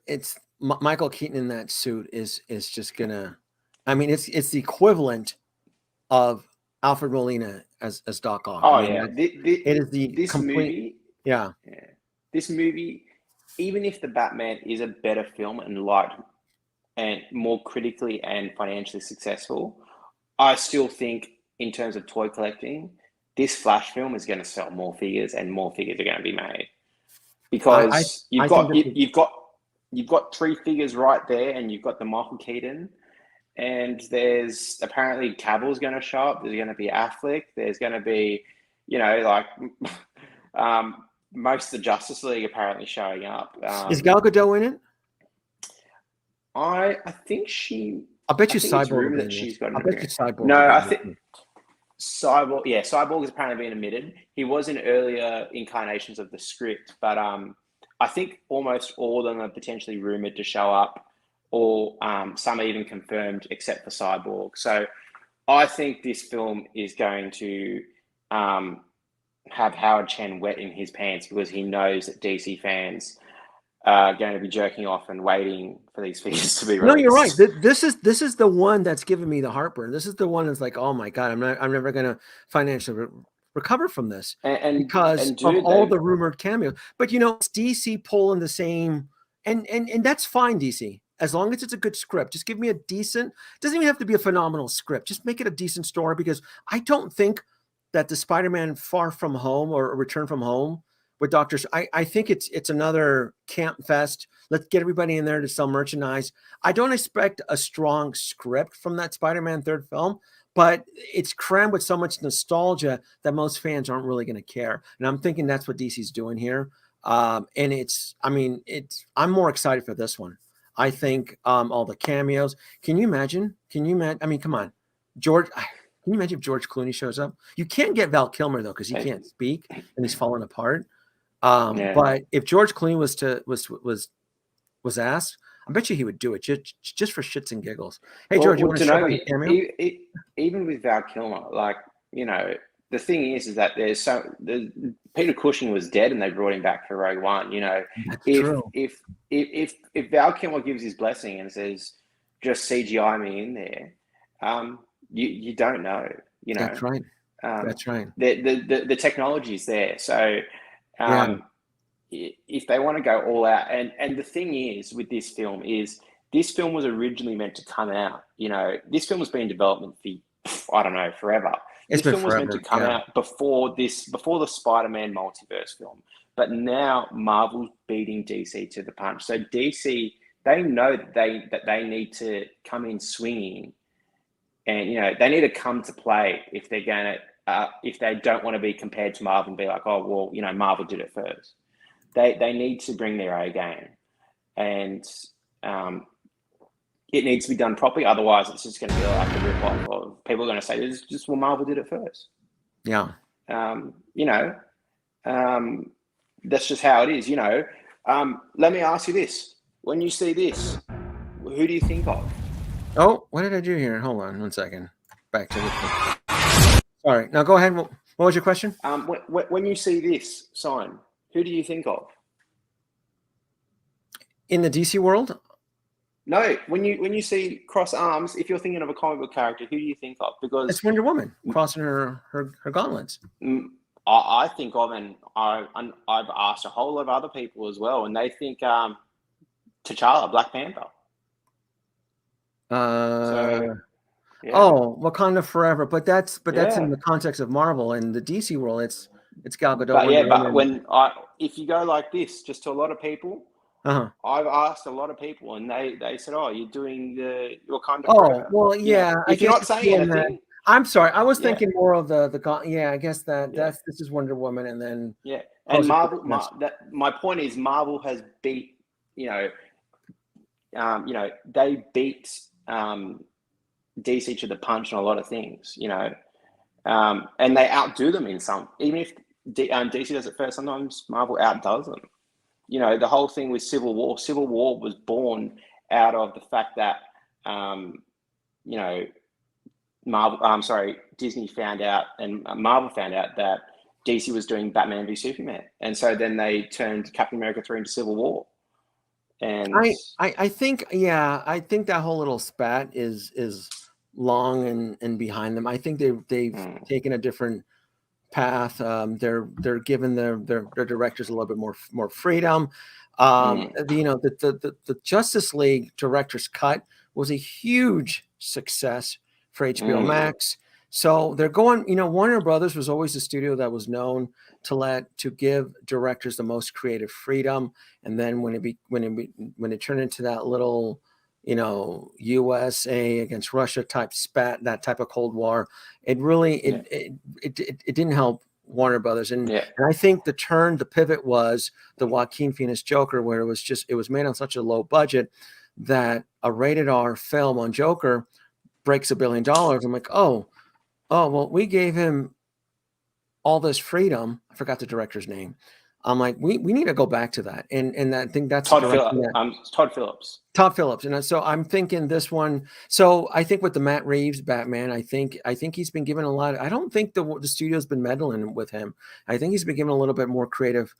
It's Michael Keaton in that suit is just gonna. I mean, it's the equivalent of Alfred Molina as Doc Ock. Oh I mean, yeah, it is the this complete. movie. Yeah. This movie, even if the Batman is a better film and liked and more critically and financially successful, I still think in terms of toy collecting, this Flash film is going to sell more figures and more figures are going to be made because I think you've got three figures right there, and you've got the Michael Keaton, and there's apparently Cavill's going to show up. There's going to be Affleck. There's going to be, like most of the Justice League apparently showing up. Is Gal Gadot in it? I think she. I bet you think it's Cyborg will rumored be that in she's it. got an I bet you appearance. Cyborg. No, will I be in think it. Cyborg. Yeah, Cyborg has apparently been omitted. He was in earlier incarnations of the script, but I think almost all of them are potentially rumored to show up, or some are even confirmed, except for Cyborg. So I think this film is going to have Howard Chen wet in his pants because he knows that DC fans are going to be jerking off and waiting for these figures to be released. No, you're right. This is the one that's giving me the heartburn. This is the one that's like, oh my God, I'm never going to financially recover from this because of all the rumored cameos. But it's DC pulling the same, and that's fine, DC. As long as it's a good script, just give me a decent. Doesn't even have to be a phenomenal script. Just make it a decent story, because I don't think that the Spider-Man Far From Home or Return From Home with Doctors, I think it's another camp fest. Let's get everybody in there to sell merchandise. I don't expect a strong script from that Spider-Man third film, but it's crammed with so much nostalgia that most fans aren't really going to care. And I'm thinking that's what DC's doing here. And I'm more excited for this one. I think all the cameos. Can you imagine? I mean, come on, George. Can you imagine if George Clooney shows up? You can't get Val Kilmer though, because he can't speak and he's falling apart. But if George Clooney was asked, I bet you he would do it just for shits and giggles. Hey, George, you want to show up a cameo? Even with Val Kilmer, the thing is that Peter Cushing was dead and they brought him back for Rogue One. If Val Kilmer gives his blessing and says, just CGI me in there, you don't know. That's right. That's right. The technology is there. So if they want to go all out, and the thing is with this film was originally meant to come out. This film has been in development for, I don't know, forever. This film was meant to come out before the Spider-Man multiverse film. But now Marvel's beating DC to the punch. So DC, they know that they need to come in swinging, and they need to come to play if they're going to if they don't want to be compared to Marvel and be like, oh well, Marvel did it first. They need to bring their A game, and it needs to be done properly. Otherwise, it's just going to be like a rip off of people are going to say, "This is just Marvel did it first." Yeah. That's just how it is. Let me ask you this: when you see this, who do you think of? Oh, what did I do here? Hold on 1 second. Back to the. Sorry. Now go ahead. What was your question? When you see this sign, who do you think of? In the DC world? No, when you see cross arms, if you're thinking of a comic book character, who do you think of? Because it's Wonder Woman crossing her gauntlets. I think of, and I've asked a whole lot of other people as well, and they think T'Challa, Black Panther. Wakanda Forever, but that's in the context of Marvel. And the DC world, it's Gal Gadot. If you go like this, just to a lot of people. I've asked a lot of people, and they said, "Oh, you're doing the Wakanda." Forever. Well, yeah. If you're not saying anything, I'm sorry. I was thinking more of the. Yeah, I guess this is Wonder Woman, and then and Marvel. My point is, Marvel has beat. They beat DC to the punch on a lot of things. And they outdo them in some. Even if DC does it first, sometimes Marvel outdoes them. The whole thing with Civil War. Civil War was born out of the fact that, Disney found out and Marvel found out that DC was doing Batman v Superman, and so then they turned Captain America 3 into Civil War. And I think that whole little spat is long and behind them. I think they've taken a different path. They're giving their directors a little bit more freedom. The Justice League director's cut was a huge success for HBO Max. So they're going, Warner Brothers was always a studio that was known to give directors the most creative freedom. And then when it turned into that little, USA against Russia type spat, that type of Cold War, it really, it didn't help Warner Brothers. And I think the pivot was the Joaquin Phoenix Joker, where it was made on such a low budget that a rated R film on Joker breaks $1 billion. I'm like, oh, well, we gave him all this freedom. I forgot the director's name. I'm like, we need to go back to that. And I think that's Todd Phillips. Todd Phillips. And so I'm thinking this one. So I think with the Matt Reeves Batman, I think he's been given a lot. I don't think the studio's been meddling with him. I think he's been given a little bit more creative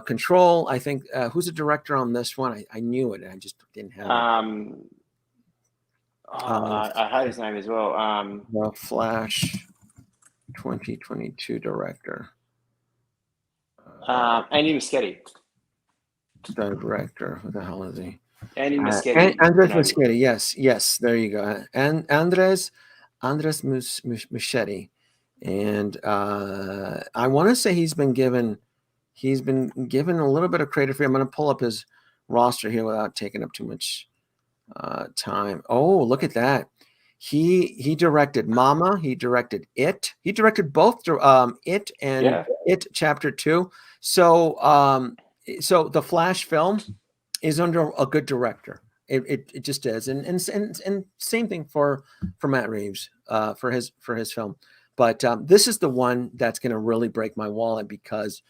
control. I think who's the director on this one? I knew it. I just didn't have it. I had his name as well. The Flash 2022 director. Andy Muschietti. Director. Who the hell is he? Andy Muschietti. Andres Muschietti. Yes. There you go. And Andres Muschietti. And I want to say he's been given a little bit of creative freedom. I'm going to pull up his roster here without taking up too much time. Oh, look at that. He directed Mama. He directed It. He directed both It and It Chapter 2. So the Flash film is under a good director. It just is. And same thing for Matt Reeves for his film. But this is the one that's going to really break my wallet, because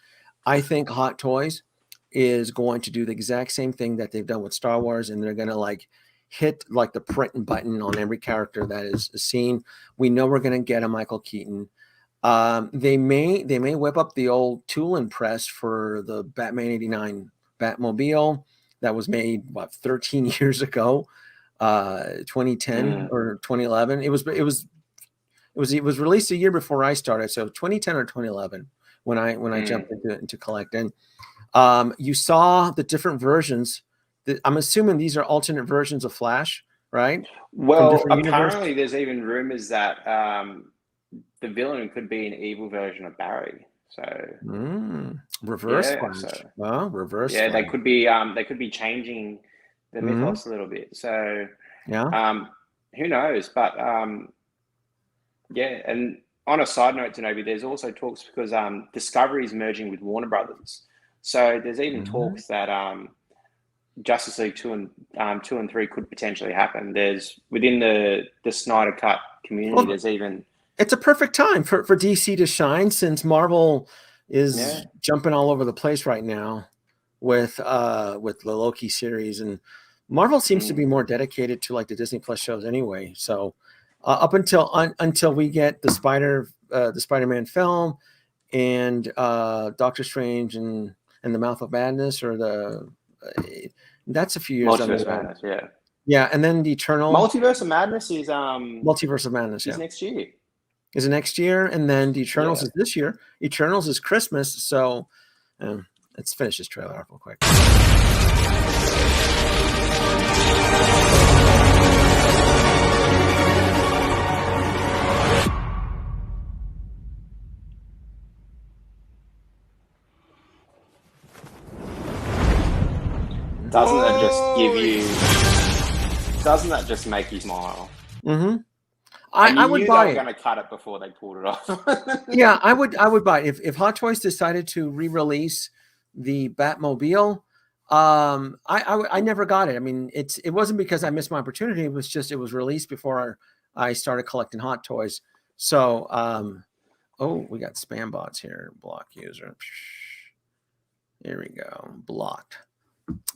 I think Hot Toys is going to do the exact same thing that they've done with Star Wars, and they're going to hit the print button on every character that is seen. We know we're going to get a Michael Keaton. They may whip up the old tool and press for the Batman 89 Batmobile that was made 13 years ago, 2010 or 2011. It was released a year before I started, so 2010 or 2011 when I jumped into collecting. You saw the different versions. I'm assuming these are alternate versions of Flash, right? Well, apparently there's even rumors that the villain could be an evil version of Barry. So reverse Flash. Reverse. Yeah, Flash. they could be changing the mythos a little bit. So who knows? But and on a side note, Danoby, there's also talks because Discovery is merging with Warner Brothers. So there's even talks that Justice League 2 and 3 could potentially happen. There's within the Snyder Cut community. There's even it's a perfect time for DC to shine, since Marvel is jumping all over the place right now with the Loki series, and Marvel seems to be more dedicated to the Disney Plus shows anyway. So up until we get the Spider-Man film and Doctor Strange and the Mouth of Madness, or that's a few years. Multiverse of Madness, yeah, and then the Eternal Multiverse of Madness is Multiverse of Madness is next year. Is it next year? And then the Eternals is this year. Eternals is Christmas. So let's finish this trailer off real quick. Doesn't that just make you smile? Mm-hmm. I would buy it. They were going to cut it before they pulled it off. Yeah, I would buy it. If Hot Toys decided to re-release the Batmobile, I never got it. I mean, it wasn't because I missed my opportunity. It was just it was released before I started collecting Hot Toys. So, we got spam bots here. Block user. Here we go. Blocked.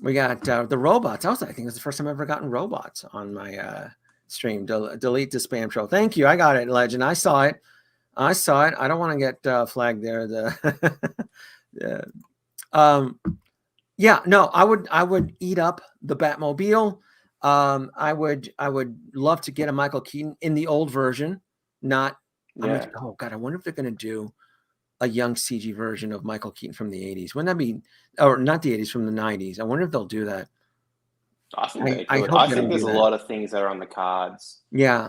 We got the robots. I think it's the first time I've ever gotten robots on my stream. Delete the spam troll. Thank you. I got it, Legend. I saw it. I don't want to get flagged there. I would eat up the Batmobile. I would love to get a Michael Keaton in the old version, not. Yeah. Oh God, I wonder if they're going to do a young CG version of Michael Keaton from the 80s. Wouldn't that be, or not the 80s, from the 90s? I wonder if they'll do that. I think they I could. hope I they think don't there's do a that. lot of things that are on the cards. Yeah.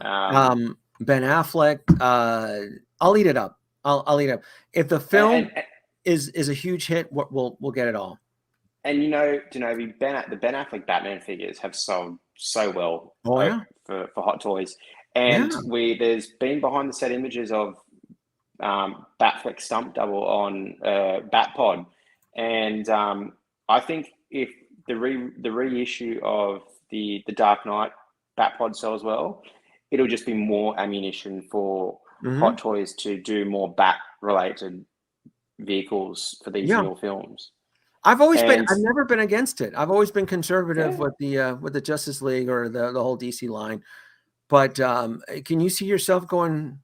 Ben Affleck. I'll eat it up. I'll eat it up. If the film is a huge hit, we'll get it all. And you know, Danoby, the Ben Affleck Batman figures have sold so well. Oh yeah. For Hot Toys, and Yeah. there's been behind the set images of Batfleck stump double on Batpod, and I think if the reissue of the Dark Knight Batpod sells well, it'll just be more ammunition for Hot Toys to do more Bat related vehicles for these newer films. I've never been against it. I've always been conservative with the Justice League or the whole DC line. But can you see yourself going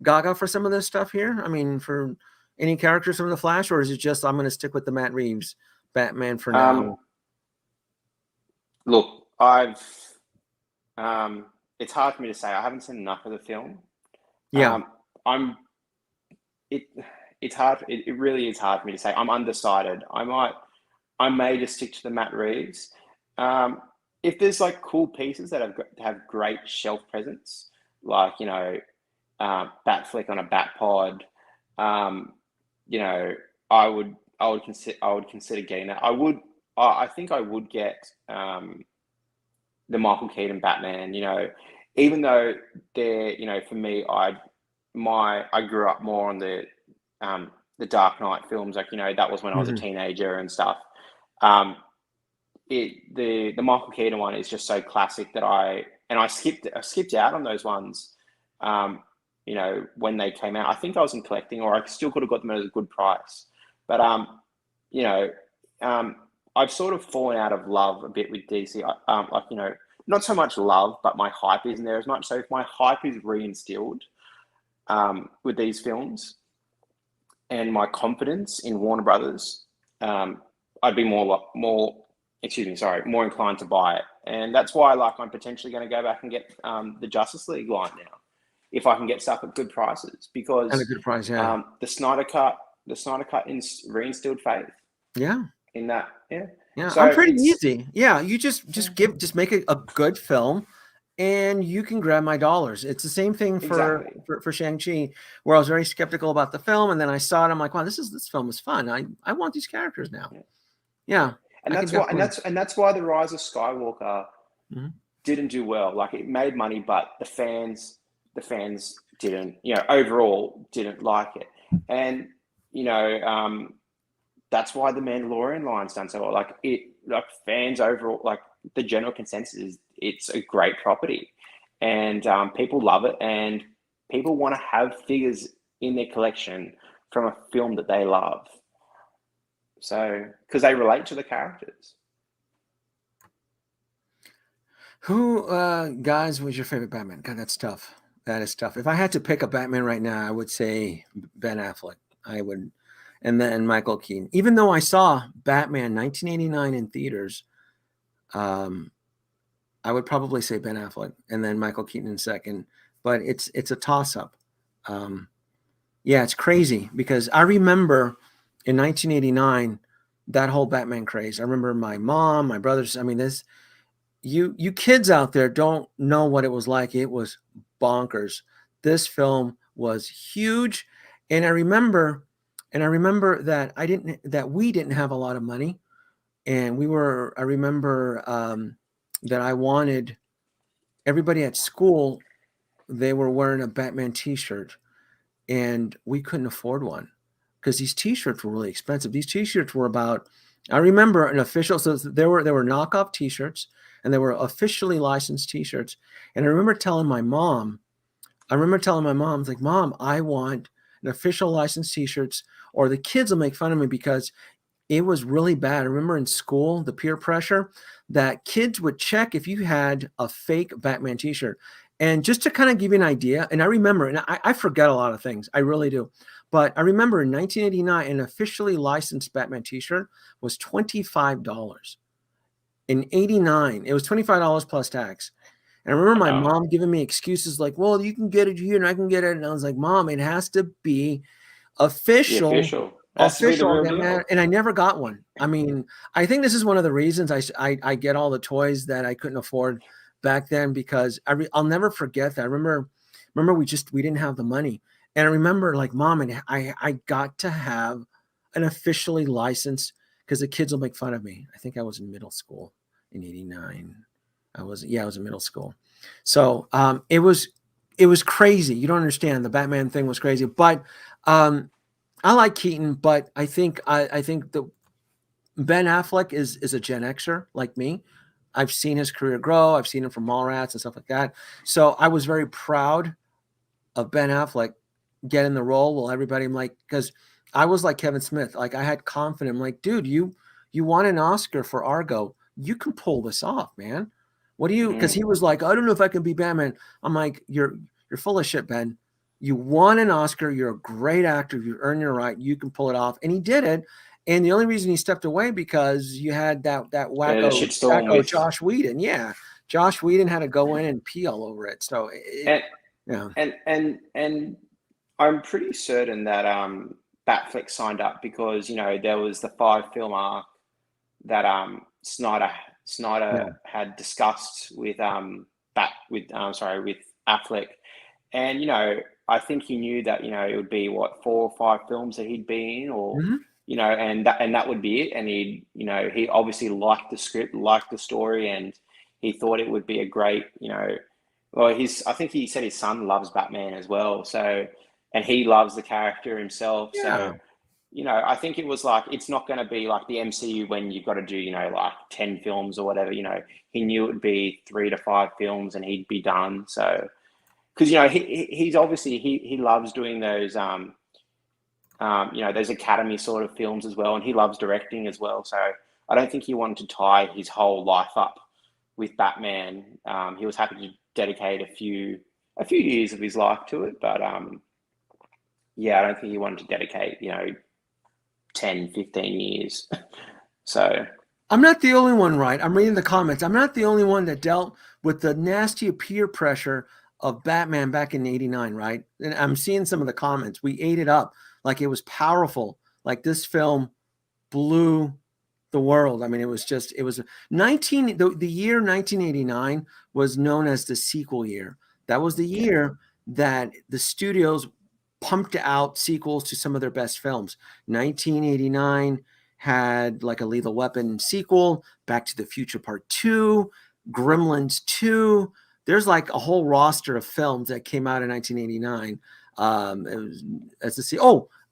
gaga for some of this stuff here? I mean, for any characters from the Flash, or is it just I'm going to stick with the Matt Reeves Batman for now? Look, it's hard for me to say. I haven't seen enough of the film. Yeah. It's hard. It really is hard for me to say. I'm undecided. I may just stick to the Matt Reeves. If there's like cool pieces that have great shelf presence, like Batfleck on a Batpod, I would consider getting that. I think I would get the Michael Keaton Batman. Even though they're for me, I grew up more on the Dark Knight films, that was when I was a teenager and stuff. The Michael Keaton one is just so classic that I skipped out on those ones. When they came out, I think I wasn't collecting, or I still could have got them at a good price. But I've sort of fallen out of love a bit with DC. Not so much love, but my hype isn't there as much. So if my hype is reinstilled with these films, and my confidence in Warner Brothers, I'd be more inclined to buy it. And that's why I'm potentially going to go back and get the Justice League line now, if I can get stuff at good prices, because At a good price, yeah. the Snyder Cut reinstilled faith. Yeah. In that, yeah. Yeah, so I'm pretty easy. Yeah, you just make a good film, and you can grab my dollars. It's the same thing for Shang-Chi, where I was very skeptical about the film, and then I saw it. I'm like, wow, this film is fun. I want these characters now. Yeah. And that's why the Rise of Skywalker didn't do well. Like, it made money, but the fans didn't, overall didn't like it. And that's why the Mandalorian line's done so well. Fans overall, the general consensus is it's a great property, and people love it, and people want to have figures in their collection from a film that they love. So, because they relate to the characters. Who, guys, was your favorite Batman? God, that's tough. That is tough. If I had to pick a Batman right now, I would say Ben Affleck. I would. And then Michael Keaton. Even though I saw Batman 1989 in theaters, I would probably say Ben Affleck and then Michael Keaton in second. But it's a toss-up. Yeah, it's crazy because I remember in 1989 that whole Batman craze. I remember my mom, my brothers. I mean, you kids out there don't know what it was like. It was bonkers. This film was huge, and I remember that we didn't have a lot of money, and I remember that I wanted everybody at school, they were wearing a Batman t-shirt, and we couldn't afford one because these t-shirts were really expensive. These t-shirts were about, I remember an official, so there were knockoff t-shirts, and there were officially licensed t-shirts. And I remember telling my mom, like, Mom, I want an official licensed t-shirts, or the kids will make fun of me because it was really bad. I remember in school, the peer pressure that kids would check if you had a fake Batman t-shirt. And just to kind of give you an idea, and I remember, and I forget a lot of things, I really do. But I remember in 1989, an officially licensed Batman t-shirt was $25. in '89. It was $25 plus tax. And I remember my mom giving me excuses like, well, you can get it here and I can get it. And I was like, Mom, it has to be official. Has to be the real deal. Man. And I never got one. I mean, I think this is one of the reasons I get all the toys that I couldn't afford back then, because I'll never forget that. I remember we didn't have the money. And I remember like, Mom, and I got to have an officially licensed, because the kids will make fun of me. I think I was in middle school in '89. I was in middle school. So it was crazy. You don't understand. The Batman thing was crazy. But I like Keaton, but I think the Ben Affleck is a Gen Xer like me. I've seen his career grow. I've seen him from Mallrats and stuff like that. So I was very proud of Ben Affleck getting the role. Well, everybody, I'm like, because I was like Kevin Smith. Like I had confidence. I'm like, dude, you won an Oscar for Argo. You can pull this off, man. What do you? Because he was like, I don't know if I can be Batman. I'm like, you're full of shit, Ben. You won an Oscar. You're a great actor. You earned your right. You can pull it off, and he did it. And the only reason he stepped away because you had that wacko Josh Whedon. Yeah, Josh Whedon had to go in and pee all over it. So and I'm pretty certain that Batfleck signed up because there was the 5-film arc that Snyder had discussed with Affleck, and I think he knew that it would be 4 or 5 films that he'd be in, or and that would be it. And he obviously liked the script, liked the story, and he thought it would be a great I think he said his son loves Batman as well, so, and he loves the character himself, so. I think it was like, it's not going to be like the MCU when you've got to do, like 10 films or whatever, he knew it would be 3 to 5 films and he'd be done. So, because, he's obviously, he loves doing those, those Academy sort of films as well. And he loves directing as well. So I don't think he wanted to tie his whole life up with Batman. He was happy to dedicate a few years of his life to it. But, I don't think he wanted to dedicate, 10, 15 years. So I'm not the only one, right? I'm reading the comments. I'm not the only one that dealt with the nasty peer pressure of Batman back in '89, right? And I'm seeing some of the comments. We ate it up like it was powerful. Like this film blew the world. I mean, it was the year 1989 was known as the sequel year. That was the year that the studios pumped out sequels to some of their best films. 1989 had like a Lethal Weapon sequel, Back to the Future Part 2, Gremlins 2. There's like a whole roster of films that came out in 1989.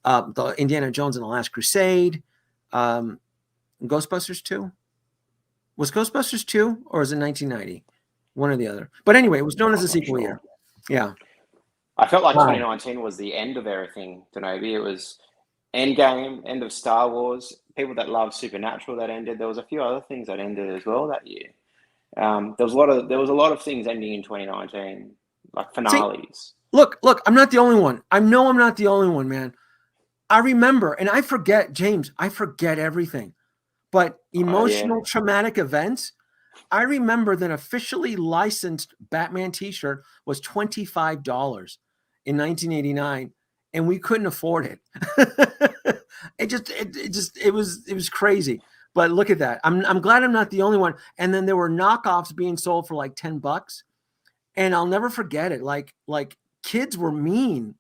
The Indiana Jones and the Last Crusade, Ghostbusters 2. Was Ghostbusters 2 or is it 1990? One or the other. But anyway, it was known as a sequel year. Yeah. I felt like 2019 was the end of everything, Danoby. It was Endgame, end of Star Wars. People that love Supernatural that ended. There was a few other things that ended as well that year. There was a lot of things ending in 2019, like finales. Look, I'm not the only one. I know I'm not the only one, man. I remember, and I forget, James, I forget everything. But emotional, traumatic events, I remember that officially licensed Batman t-shirt was $25 in 1989, and we couldn't afford it. It was crazy. But look at that. I'm glad I'm not the only one. And then there were knockoffs being sold for like $10. And I'll never forget it. Like kids were mean.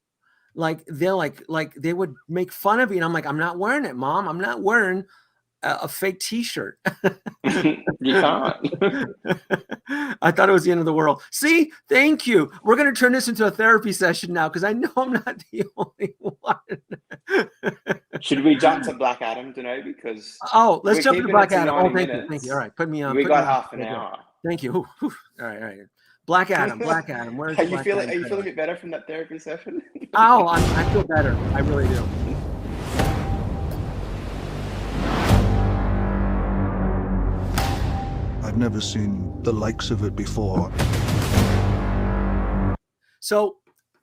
Like they would make fun of you. And I'm like, I'm not wearing it, Mom. I'm not wearing a fake t-shirt. You can't. I thought it was the end of the world. See, thank you. We're going to turn this into a therapy session now because I know I'm not the only one. Should we jump to Black Adam, Danoby? Because let's jump to Black Adam. Oh, thank you. All right, put me on. We got half an hour. Thank you. All right. Black Adam. Where's Are you feeling a bit better from that therapy session? I feel better. I really do. I've never seen the likes of it before. So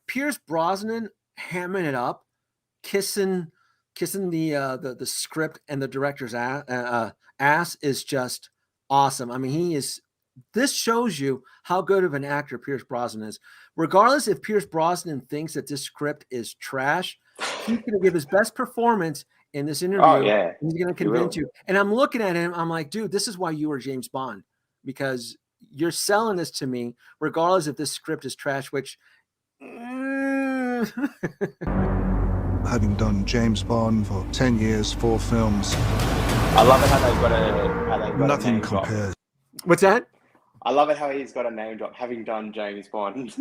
Pierce Brosnan hamming it up, kissing the script and the director's ass is just awesome. I mean, this shows you how good of an actor Pierce Brosnan is. Regardless if Pierce Brosnan thinks that this script is trash, he's going to give his best performance in this interview. Oh, yeah. He's going to convince you. And I'm looking at him. I'm like, dude, this is why you were James Bond, because you're selling this to me, regardless if this script is trash, which Having done James Bond for 10 years, 4 films, I love it how they've got a nothing name drop. compares. What's that? I love it how he's got a name drop, having done James Bond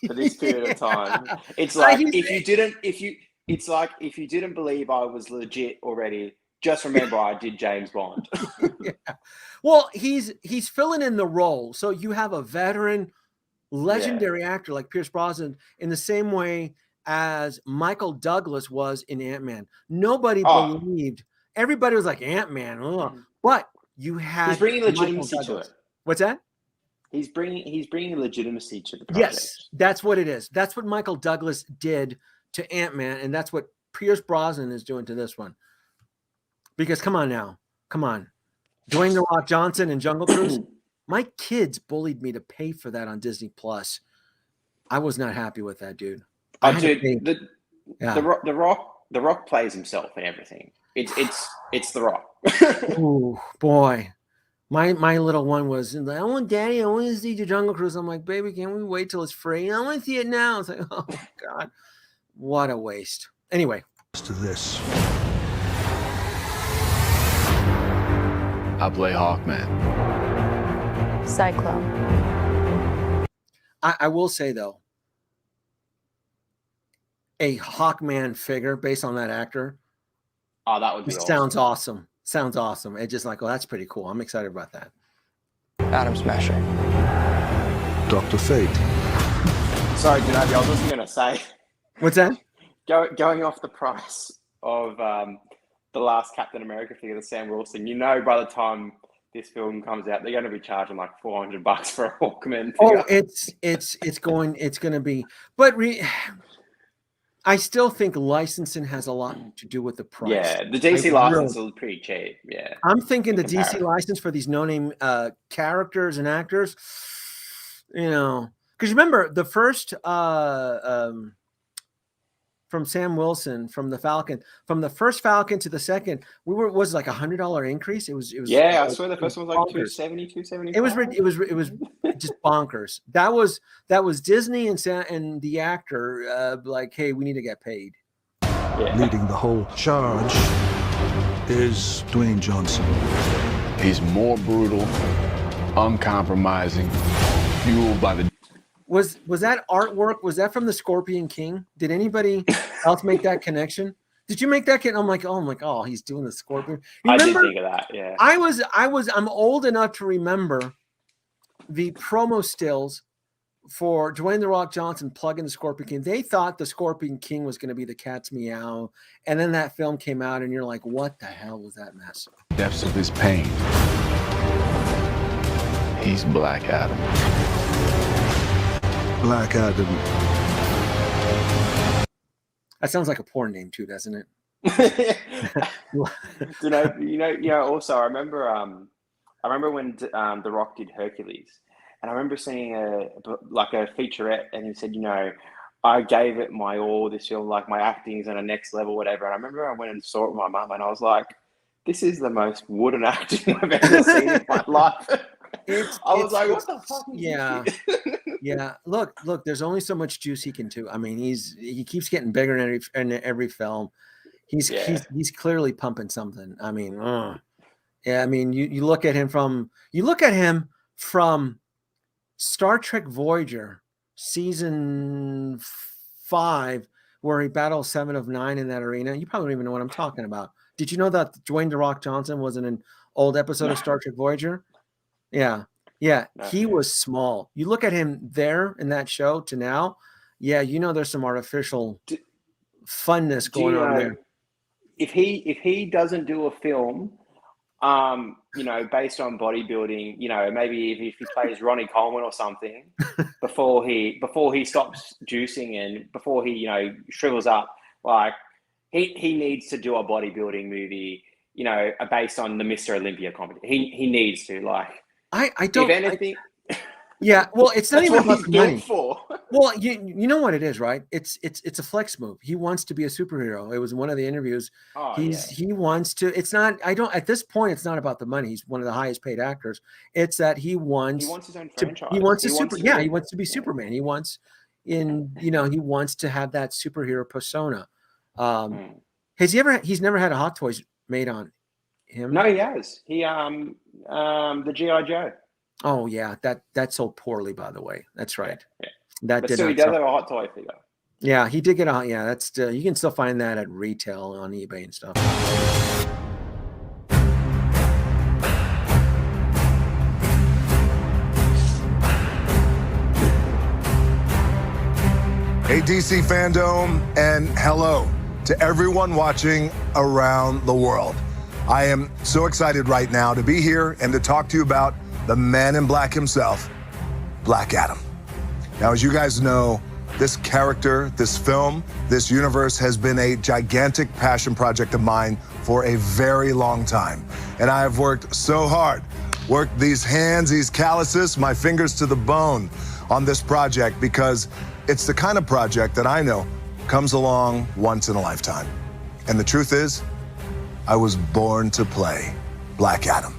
for this period of time. It's like if you didn't believe I was legit already, just remember I did James Bond. Yeah. Well, he's filling in the role. So you have a veteran, legendary actor like Pierce Brosnan in the same way as Michael Douglas was in Ant-Man. Nobody believed. Everybody was like, Ant-Man. But you had he's bringing legitimacy to it. What's that? He's bringing legitimacy to the project. Yes, that's what it is. That's what Michael Douglas did to Ant-Man, and that's what Pierce Brosnan is doing to this one. Because come on now. Come on. Dwayne "The Rock" Johnson and Jungle Cruise. My kids bullied me to pay for that on Disney Plus. I was not happy with that, dude. The Rock plays himself in everything. It's The Rock. Oh boy. My little one was like, Daddy, I want to see the Jungle Cruise. I'm like, baby, can we wait till it's free? I want to see it now. It's like, oh God, what a waste. Anyway. To this. I play Hawkman. Cyclone. I will say though, a Hawkman figure based on that actor. Oh, that would be sounds awesome. Sounds awesome. It's just like, oh, that's pretty cool. I'm excited about that. Adam Smasher. Dr. Fate. Sorry, Danoby, I was just going to say. What's that? Going off the price of the last Captain America figure, the Sam Wilson, by the time this film comes out, they're going to be charging like $400 for a Hawkman figure. Oh, it's going to be, but I still think licensing has a lot to do with the price. Yeah, the DC license is pretty cheap. Yeah, I'm thinking the DC license for these no-name characters and actors, because remember the first from Sam Wilson from the Falcon, from the first Falcon to the second, was like $100 increase. It was. Yeah, I swear the first one was like $270, $275. It was just bonkers. That was Disney and the actor like, hey, we need to get paid. Yeah. Leading the whole charge is Dwayne Johnson. He's more brutal, uncompromising, fueled by the. Was that artwork? Was that from the Scorpion King? Did anybody else make that connection? Did you make that connection? I'm like, oh, he's doing the Scorpion. Remember, I did think of that. Yeah. I'm old enough to remember the promo stills for Dwayne "The Rock" Johnson plugging the Scorpion King. They thought the Scorpion King was going to be the cat's meow, and then that film came out, and you're like, what the hell was that mess? Depths of his pain. He's Black Adam. Black Adam. That sounds like a porn name too, doesn't it? Also, I remember when The Rock did Hercules, and I remember seeing a featurette, and he said, I gave it my all. This film, like my acting is on a next level, whatever. And I remember I went and saw it with my mum, and I was like, this is the most wooden acting I've ever seen in my life. I was like, what the fuck? Yeah. Yeah. Look, there's only so much juice he can do. I mean, he keeps getting bigger in every film. He's clearly pumping something. I mean, yeah, I mean, you look at him from Star Trek Voyager season 5, where he battles 7 of 9 in that arena. You probably don't even know what I'm talking about. Did you know that Dwayne "The Rock" Johnson was in an old episode of Star Trek Voyager? Yeah. Yeah. No. He was small. You look at him there in that show to now. Yeah. There's some artificial funness going on there. If he doesn't do a film, based on bodybuilding, maybe if he plays Ronnie Coleman or something before he stops juicing and before he, shrivels up, like he needs to do a bodybuilding movie, you know, are based on the Mr. Olympia competition. He needs to, like, I don't. if anything. Yeah, well, it's not That's even what about he's the built money. for. Well, you know what it is, right? It's a flex move. He wants to be a superhero. It was one of the interviews. Oh, He wants to. It's not. I don't. At this point, it's not about the money. He's one of the highest paid actors. It's that he wants. He wants his own to, franchise. he wants a He super. wants Yeah, to- he wants to be Superman. He wants he wants to have that superhero persona. Has he ever? He's never had a Hot Toys made on him. No, he has. He the G.I. Joe. Oh yeah, that sold poorly, by the way. That's right. Yeah. That But did still, not he does sell. have a Hot Toy figure. Yeah, he did get on. Yeah, that's still, you can still find that at retail on eBay and stuff. Hey, DC Fandom, and hello to everyone watching around the world. I am so excited right now to be here and to talk to you about the man in black himself, Black Adam. Now, as you guys know, this character, this film, this universe has been a gigantic passion project of mine for a very long time. And I have worked so hard, worked these hands, these calluses, my fingers to the bone on this project because it's the kind of project that I know comes along once in a lifetime. And the truth is, I was born to play Black Adam.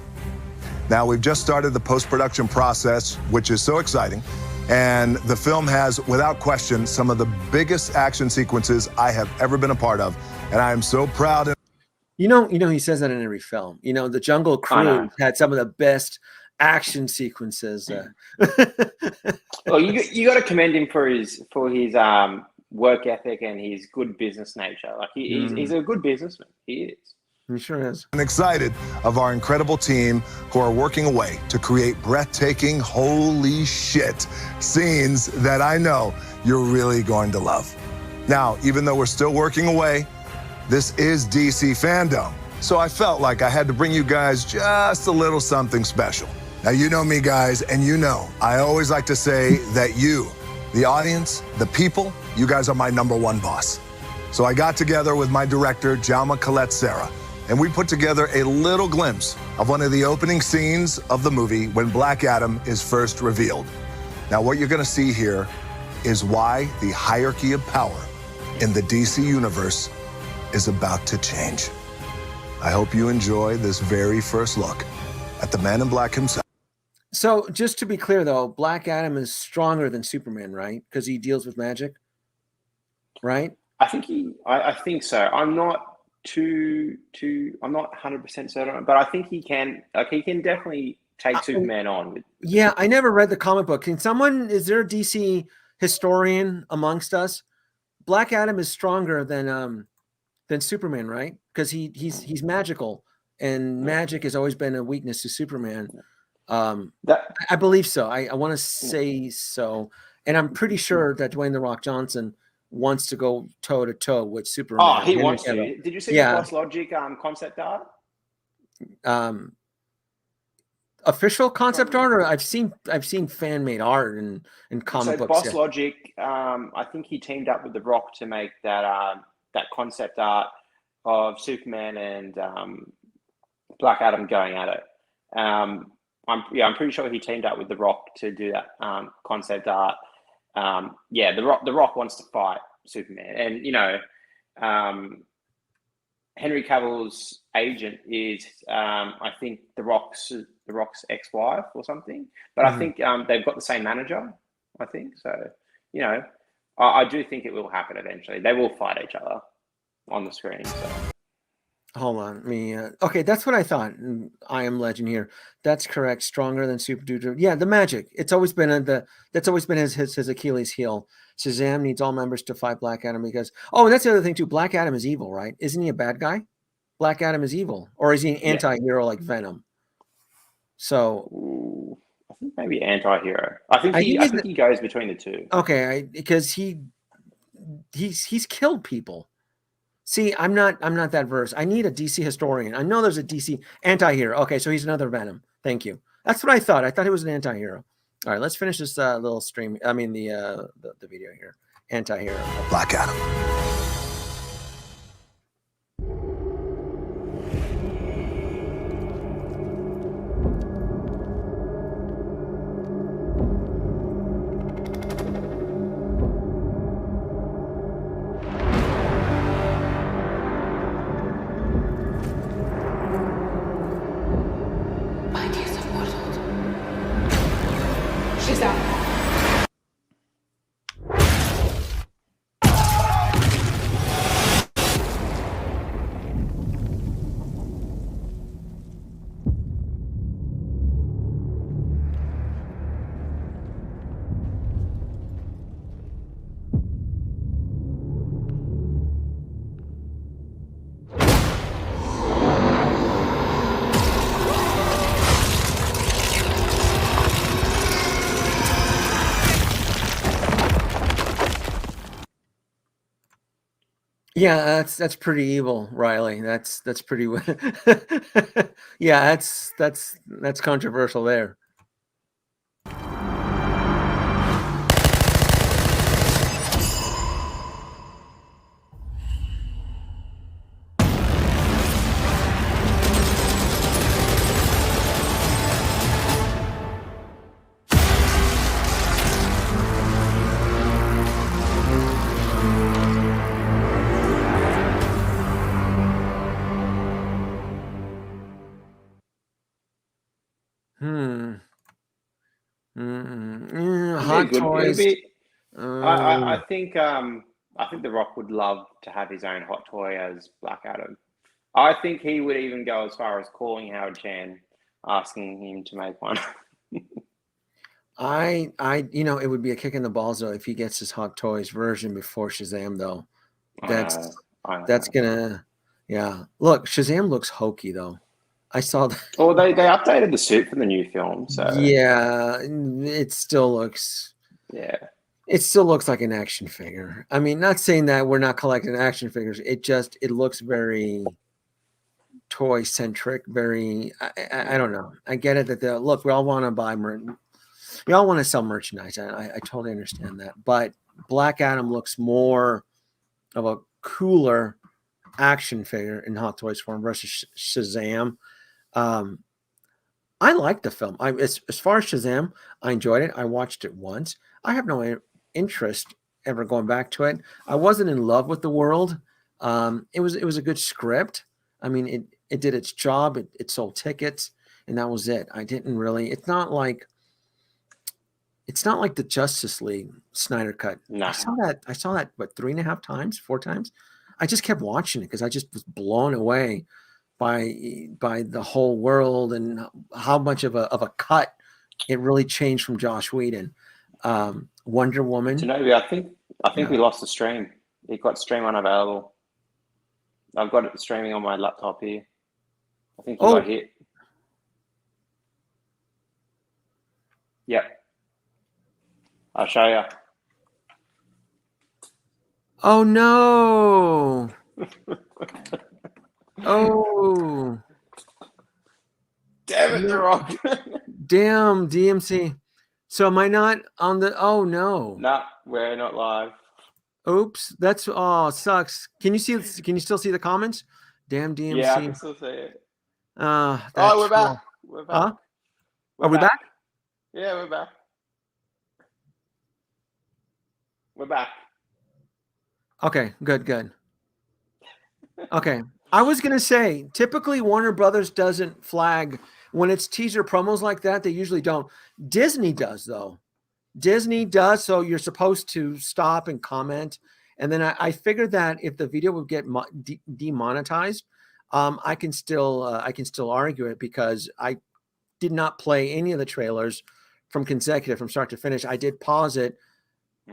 Now, we've just started the post-production process, which is so exciting. And the film has, without question, some of the biggest action sequences I have ever been a part of. And I am so proud. You know, he says that in every film. You know, the Jungle Cruise had some of the best action sequences. Well, you got to commend him for his work ethic and his good business nature. Like he's a good businessman. He is. He sure is. I'm excited of our incredible team who are working away to create breathtaking, holy shit scenes that I know you're really going to love. Now, even though we're still working away, this is DC Fandom. So I felt like I had to bring you guys just a little something special. Now, you know me, guys, and you know, I always like to say that you, the audience, the people, you guys are my #1 boss. So I got together with my director, Jalma Colette-Serra, and we put together a little glimpse of one of the opening scenes of the movie when Black Adam is first revealed. Now, what you're gonna see here is why the hierarchy of power in the DC universe is about to change. I hope you enjoy this very first look at the man in black himself. So, just to be clear, though, Black Adam is stronger than Superman, right? Because he deals with magic, right? I think so. I'm not I'm not 100% certain, but I think he can. Like, he can definitely take Superman on. Yeah, I never read the comic book. Is there a DC historian amongst us? Black Adam is stronger than Superman, right? Because he's magical, and magic has always been a weakness to Superman. I believe so. I want to say so, and I'm pretty sure that Dwayne "The Rock" Johnson wants to go toe to toe with Superman. Oh, he wants to. Did you see the Boss Logic concept art? Official concept art, or I've seen fan made art and comic books. Boss Logic, I think he teamed up with The Rock to make that concept art of Superman and Black Adam going at it. I'm pretty sure he teamed up with The Rock to do that concept art. The Rock wants to fight Superman, and Henry Cavill's agent is I think The Rock's ex-wife or something. But I think they've got the same manager. I think so. I do think it will happen eventually. They will fight each other on the screen. So. Hold on, okay, that's what I thought. I Am Legend here. That's correct. Stronger than Super Duper. Yeah, the magic. It's always been that's always been his Achilles heel. Shazam needs all members to fight Black Adam because and that's the other thing too. Black Adam is evil, right? Isn't he a bad guy? Black Adam is evil, or is he an anti-hero like Venom? So I think maybe anti-hero. I think he goes between the two. Okay, because he's killed people. See, I'm not that versed. I need a DC historian. I know there's a DC anti-hero. Okay, so he's another Venom. Thank you. That's what I thought. I thought he was an anti-hero. All right, let's finish this little stream. I mean the video here. Anti-hero. Black Adam. Yeah, that's pretty evil, Riley. That's pretty. Yeah, that's controversial there. Hot It'll toys. be. I think The Rock would love to have his own hot toy as Black Adam. I think he would even go as far as calling Howard Chan, asking him to make one. It would be a kick in the balls though if he gets his Hot Toys version before Shazam though. That's gonna, yeah. Look, Shazam looks hokey though. I saw that. Well, they updated the suit for the new film, so yeah, it still looks. Yeah, it still looks like an action figure. I mean, not saying that we're not collecting action figures. It looks very toy centric. Very, I don't know. I get it that look, we all want to buy we all want to sell merchandise. I totally understand that. But Black Adam looks more of a cooler action figure in Hot Toys form versus Shazam. I like the film. As far as Shazam, I enjoyed it. I watched it once. I have no interest ever going back to it. I wasn't in love with the world. It was a good script. I mean, it did its job. It sold tickets, and that was it. I didn't really. It's not like the Justice League Snyder cut. No. I saw that what 3.5 times, 4 times. I just kept watching it because I just was blown away by the whole world and how much of a cut it really changed from Joss Whedon. Wonder Woman. Danoby, I think we lost the stream. It got stream unavailable. I've got it streaming on my laptop here. I think you got hit. Yep. I'll show you. Oh no. Oh. Damn it, Rock. Damn, DMC. So am I not on the oh no. No, we're not live. Oops. Sucks. Can you still see the comments? Damn DMC. Yeah, I can still see it. We're back. We're back. Huh? Are we back? Yeah, we're back. We're back. Okay, good. Okay. I was going to say, typically Warner Brothers doesn't flag when it's teaser promos like that. They usually don't. Disney does, though. Disney does, so you're supposed to stop and comment. And then I figured that if the video would get demonetized, I can still argue it because I did not play any of the trailers from start to finish. I did pause it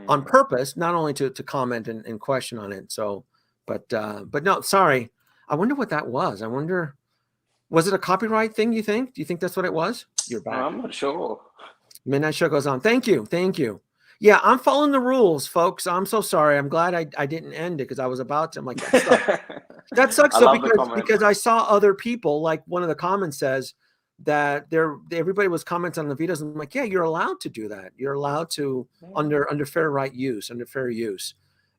on purpose, not only to comment and question on it. So, but no, sorry. I wonder what that was. I wonder, was it a copyright thing? Do you think that's what it was? You're back. I'm not sure. Midnight Show goes on. Thank you. Yeah, I'm following the rules, folks. I'm so sorry. I'm glad I didn't end it because I was about to. I'm like, that sucks though, because I saw other people, like one of the comments says that everybody was commenting on the videos. And I'm like, yeah, you're allowed to do that. You're allowed to under fair use.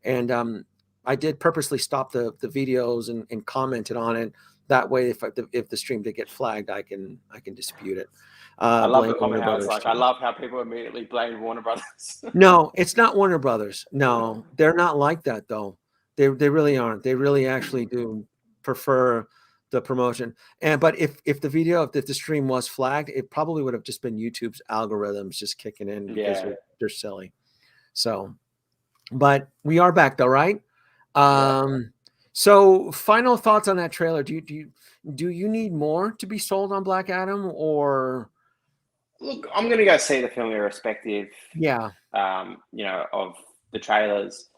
And I did purposely stop the videos and commented on it. That way, if the stream did get flagged, I can dispute it. I love the comment how it's like, I love how people immediately blame Warner Brothers. No, it's not Warner Brothers. No, they're not like that though. They really aren't. They really actually do prefer the promotion. But if the stream was flagged, it probably would have just been YouTube's algorithms just kicking in because they're silly. So, but we are back though, right? So final thoughts on that trailer. Do you need more to be sold on Black Adam, or look, I'm gonna go see the film irrespective. Yeah. Of the trailers.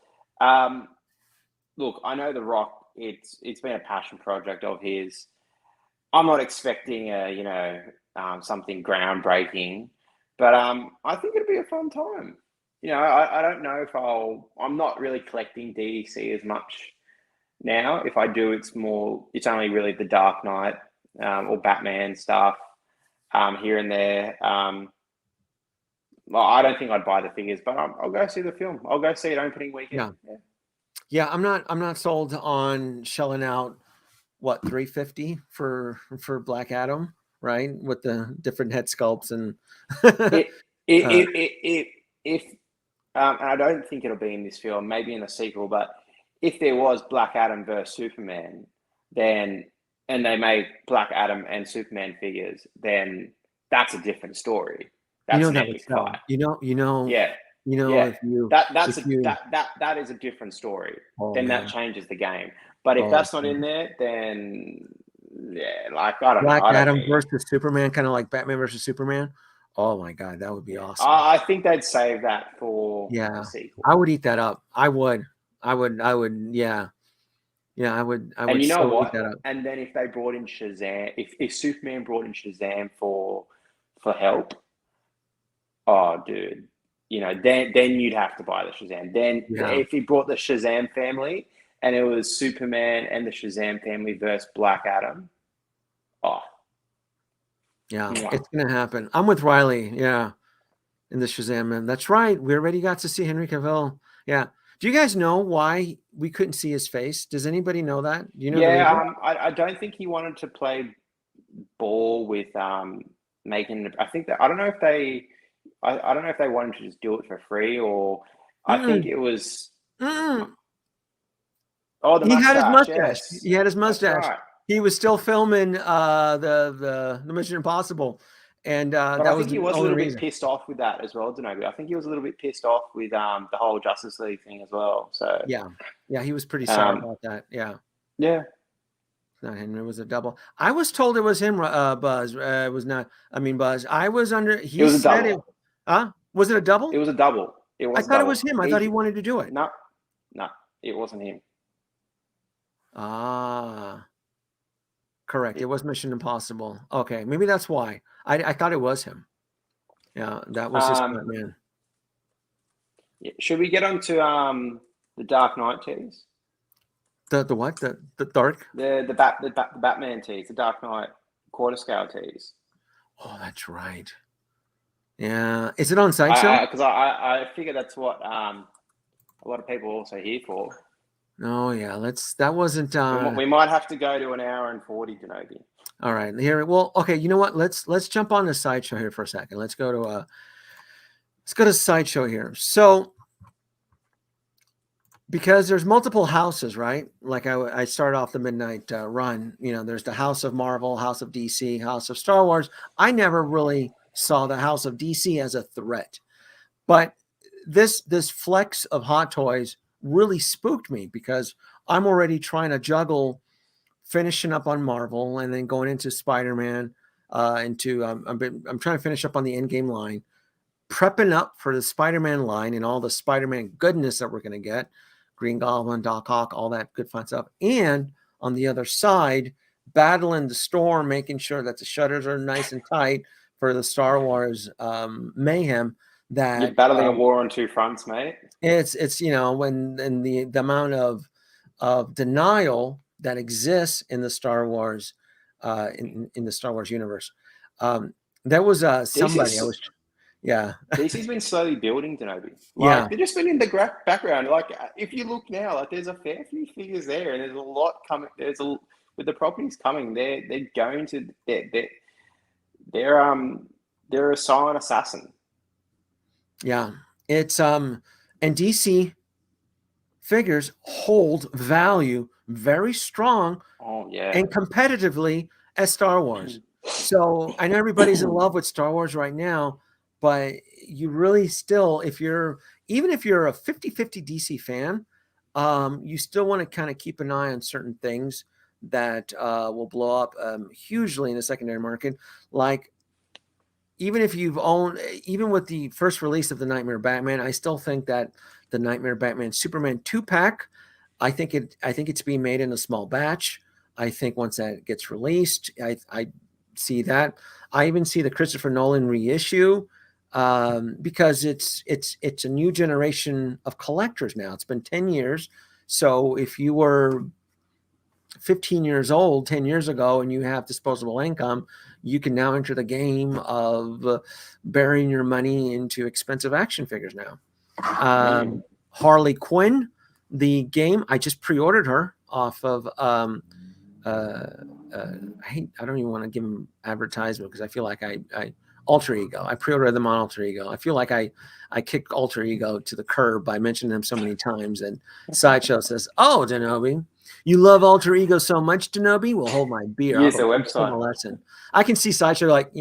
Look, I know The Rock. It's been a passion project of his. I'm not expecting something groundbreaking, but I think it'll be a fun time. I don't know if I'm not really collecting DC as much now. If I do, it's only really the Dark Knight or Batman stuff here and there. Well, I don't think I'd buy the figures, but I'll go see the film. I'll go see it opening weekend. Yeah. I'm not sold on shelling out what, $350 for Black Adam, right? With the different head sculpts and if and I don't think it'll be in this film, maybe in a sequel, but if there was Black Adam versus Superman, then and they made Black Adam and Superman figures, then that's a different story. That's an epic fight. Yeah. That is a different story. That changes the game. But if that's not in there, then I don't know. Black Adam versus Superman, kind of like Batman versus Superman. Oh my God, that would be awesome. I think they'd save that for the sequel. I would eat that up. I would. Yeah. I would. And you know what? Eat that up. And then if they brought in Shazam, if Superman brought in Shazam for help, oh dude, then you'd have to buy the Shazam. Then if he brought the Shazam family and it was Superman and the Shazam family versus Black Adam, it's gonna happen. I'm with Riley. In the Shazam man. That's right. We already got to see Henry Cavill. Yeah. Do you guys know why we couldn't see his face? Does anybody know that? Do you know? I don't think he wanted to play ball with making. I think that I don't know if they wanted to just do it for free or I think it was. He had his mustache. Yes. He had his mustache. Right. He was still filming the Mission Impossible, and but that I was think he was a little bit pissed off with that as well, Danoby. I think he was a little bit pissed off with the whole Justice League thing as well. So yeah, he was pretty sorry about that. Yeah. Not him. It was a double. I was told it was him. Buzz. It was not. I mean, Buzz. I was under. He it was said a double. It. Was it a double? It was a double. I thought it was him. I thought he wanted to do it. No, it wasn't him. Correct. It was Mission Impossible. Okay, maybe that's why. I thought it was him. Yeah, that was his man. Yeah. Should we get on to the Dark Knight tease? The what? The dark? The Batman tease, the Dark Knight quarter scale tease. Oh, that's right. Yeah. Is it on Sideshow? Because I figure that's what a lot of people are also here for. Oh yeah, that wasn't. We might have to go to an hour and 40, Danoby. All right, here. Well, okay. You know what? Let's jump on the Sideshow here for a second. Let's go to Sideshow here. So, because there's multiple houses, right? Like I started off the midnight run. There's the House of Marvel, House of DC, House of Star Wars. I never really saw the House of DC as a threat, but this flex of Hot Toys really spooked me because I'm already trying to juggle finishing up on Marvel and then going into Spider-Man I'm trying to finish up on the Endgame line, prepping up for the Spider-Man line and all the Spider-Man goodness that we're going to get, Green Goblin, Doc Ock, all that good fun stuff. And on the other side, battling the storm, making sure that the shutters are nice and tight for the Star Wars mayhem. That you're battling a war on two fronts, mate. It's when the amount of denial that exists in the Star Wars in the Star Wars universe. There was somebody DC's been slowly building, Danoby. They've just been in the background. Like if you look now, like there's a fair few figures there, and there's a lot coming. With the properties coming, they're going to they're a silent assassin. Yeah, it's and DC figures hold value very strong and competitively as Star Wars. So I know everybody's in love with Star Wars right now, but you really still, even if you're a 50-50 DC fan, you still want to kind of keep an eye on certain things that will blow up hugely in the secondary market. Like even with the first release of the Nightmare Batman, I still think that the Nightmare Batman Superman 2-pack, I think it's being made in a small batch. I think once that gets released, I see that. I even see the Christopher Nolan reissue because it's a new generation of collectors now. It's been 10 years. So if you were 15 years old 10 years ago and you have disposable income, you can now enter the game of burying your money into expensive action figures now. Harley Quinn, the game, I just pre-ordered her off of I don't even want to give them advertisement because I feel like I Alter Ego. I pre-ordered them on Alter Ego. I feel like I kicked Alter Ego to the curb by mentioning them so many times. And Sideshow says, "Oh, Danoby, you love Alter Ego so much, Danoby? Well, hold my beer. Use the website. A lesson." I can see Sideshow like,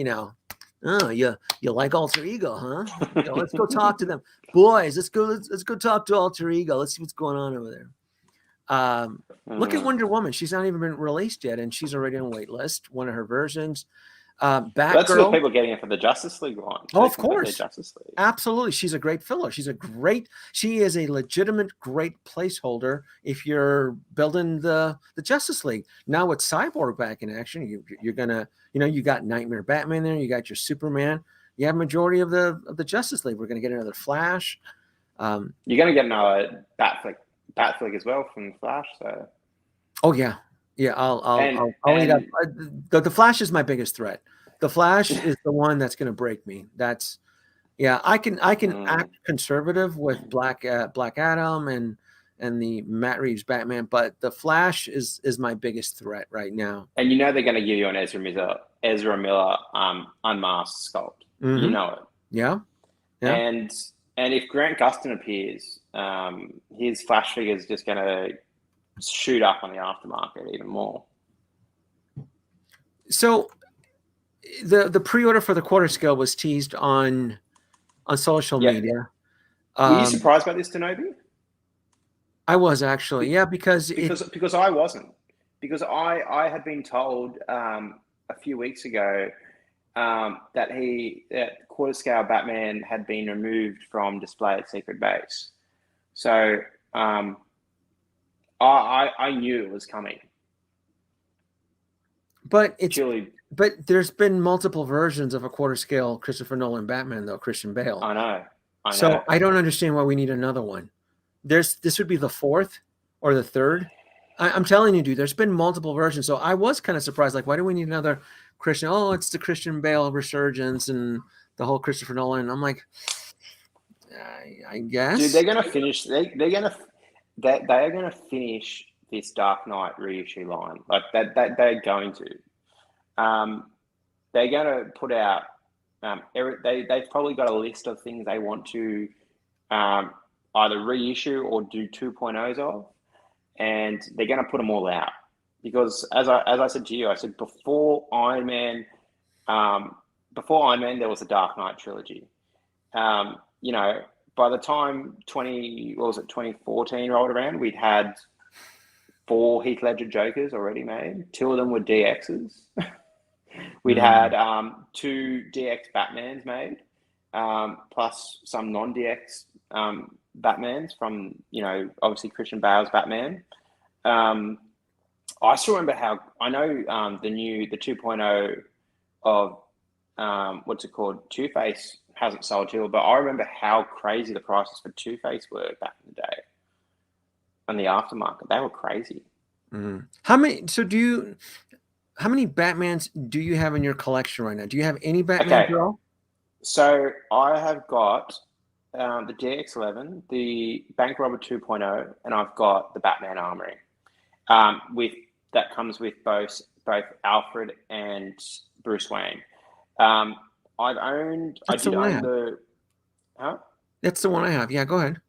oh, you like Alter Ego, huh? Let's go talk to them, boys. Let's go talk to Alter Ego. Let's see what's going on over there. Look at Wonder Woman. She's not even been released yet, and she's already on wait list. One of her versions. That's what people getting it for the Justice League one. Oh, of course. Justice League. Absolutely. She's a great filler. She is a legitimate great placeholder if you're building the Justice League. Now with Cyborg back in action, you're gonna, you got Nightmare Batman there, you got your Superman, you have majority of the Justice League. We're gonna get another Flash. You're gonna get another Batfleck as well from Flash, so oh yeah. Yeah, I'll eat up. The Flash is my biggest threat. The Flash is the one that's going to break me. I can act conservative with Black Adam and the Matt Reeves Batman, but the Flash is my biggest threat right now. And they're going to give you an Ezra Miller unmasked sculpt. Mm-hmm. You know it. Yeah. And if Grant Gustin appears, his Flash figure is just going to shoot up on the aftermarket even more. So the pre-order for the quarter scale was teased on social media. Were you surprised by this, Danoby? I was actually, because I wasn't, because I had been told a few weeks ago that quarter scale Batman had been removed from display at Secret Base. So I knew it was coming. But there's been multiple versions of a quarter scale Christopher Nolan Batman, though, Christian Bale. I know. So I don't understand why we need another one. This would be the fourth or the third. I'm telling you, dude, there's been multiple versions. So I was kind of surprised. Like, why do we need another Christian? Oh, it's the Christian Bale resurgence and the whole Christopher Nolan. I'm like, I guess. Dude, they're going to finish. They are going to finish this Dark Knight reissue line. Like that they're going to. They're going to put out. They've probably got a list of things they want to either reissue or do 2.0s of, and they're going to put them all out because, as I said to you, I said before Iron Man, there was a Dark Knight trilogy. By the time 2014 rolled around, we'd had 4 Heath Ledger Jokers already made. 2 of them were DXs. We'd had 2 DX Batmans made, plus some non-DX Batmans from, obviously Christian Bale's Batman. I still remember how, I know the 2.0 of, what's it called, Two-Face hasn't sold till, but I remember how crazy the prices for Two-Face were back in the day on the aftermarket. They were crazy. Mm-hmm. How many Batmans do you have in your collection right now? Do you have any Batman girl? So I have got the DX11, the Bank Robber 2.0, and I've got the Batman Armory. That comes with both Alfred and Bruce Wayne. That's the one I have. Yeah, go ahead.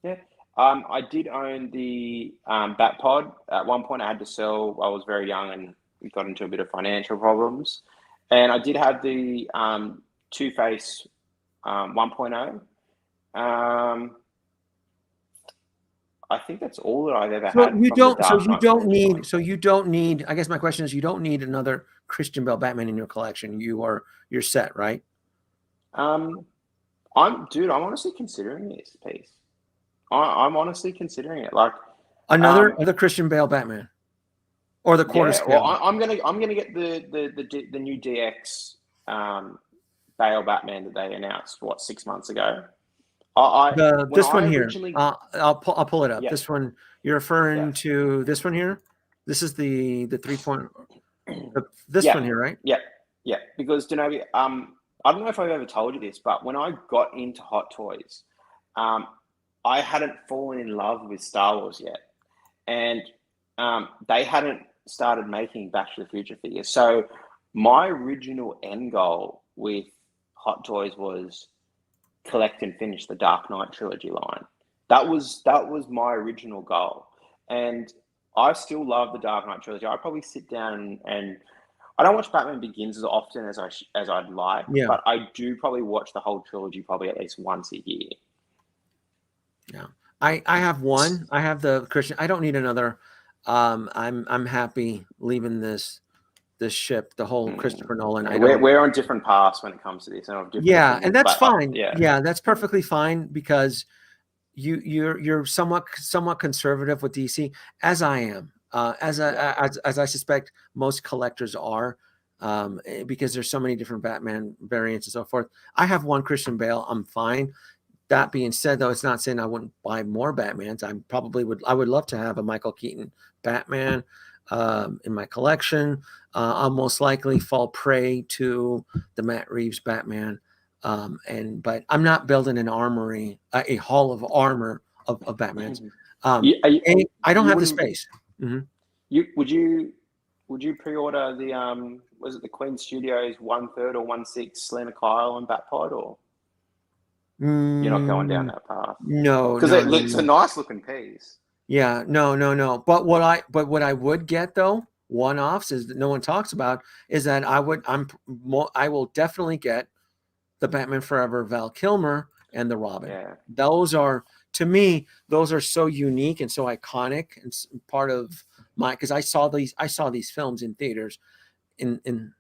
Yeah. I did own the Bat Pod. At one point I had to sell. I was very young and we got into a bit of financial problems. And I did have the Two-Face 1.0. I think that's all that I've ever had. You don't need, I guess my question is, you don't need another Christian Bale Batman in your collection. You're set, right? I'm honestly considering this piece. I'm honestly considering it. Like another Christian Bale Batman, or the quarter scale. Well, I'm gonna get the new DX Bale Batman that they announced 6 months ago. This one here. I'll pull it up. Yeah. This one you're referring to. This one here, This is the 3 this Yeah. one here, right? Yeah, yeah. Because Danoby, I don't know if I've ever told you this, but when I got into Hot Toys, I hadn't fallen in love with Star Wars yet, and they hadn't started making Back to the Future figures. So my original end goal with Hot Toys was collect and finish the Dark Knight trilogy line. That was my original goal, and I still love the Dark Knight trilogy. I probably sit down and I don't watch Batman Begins as often as I'd like, but I do probably watch the whole trilogy probably at least once a year. Yeah, I have one. I have the Christian. I don't need another. I'm happy leaving this ship. The whole Christopher Nolan. Yeah, we're on different paths when it comes to this. And and that's fine. Yeah, that's perfectly fine because you're somewhat conservative with DC, as I am, as I suspect most collectors are, because there's so many different Batman variants and so forth. I have one Christian Bale. I'm fine. That being said, though, it's not saying I wouldn't buy more Batmans. I would love to have a Michael Keaton Batman in my collection. I'll most likely fall prey to the Matt Reeves Batman. But I'm not building an armory, a hall of armor of Batmans. I don't have the space. Mm-hmm. Would you pre-order the was it the Queen Studios 1/3 or 1/6 Selena Kyle and Batpod, or you're not going down that path? No, because it looks a nice looking piece. Yeah, no. But what I would get though, one-offs is that no one talks about is that I will definitely get the Batman Forever Val Kilmer and the Robin. Yeah. Those are, to me, those are so unique and so iconic and part of because I saw these films in theaters in the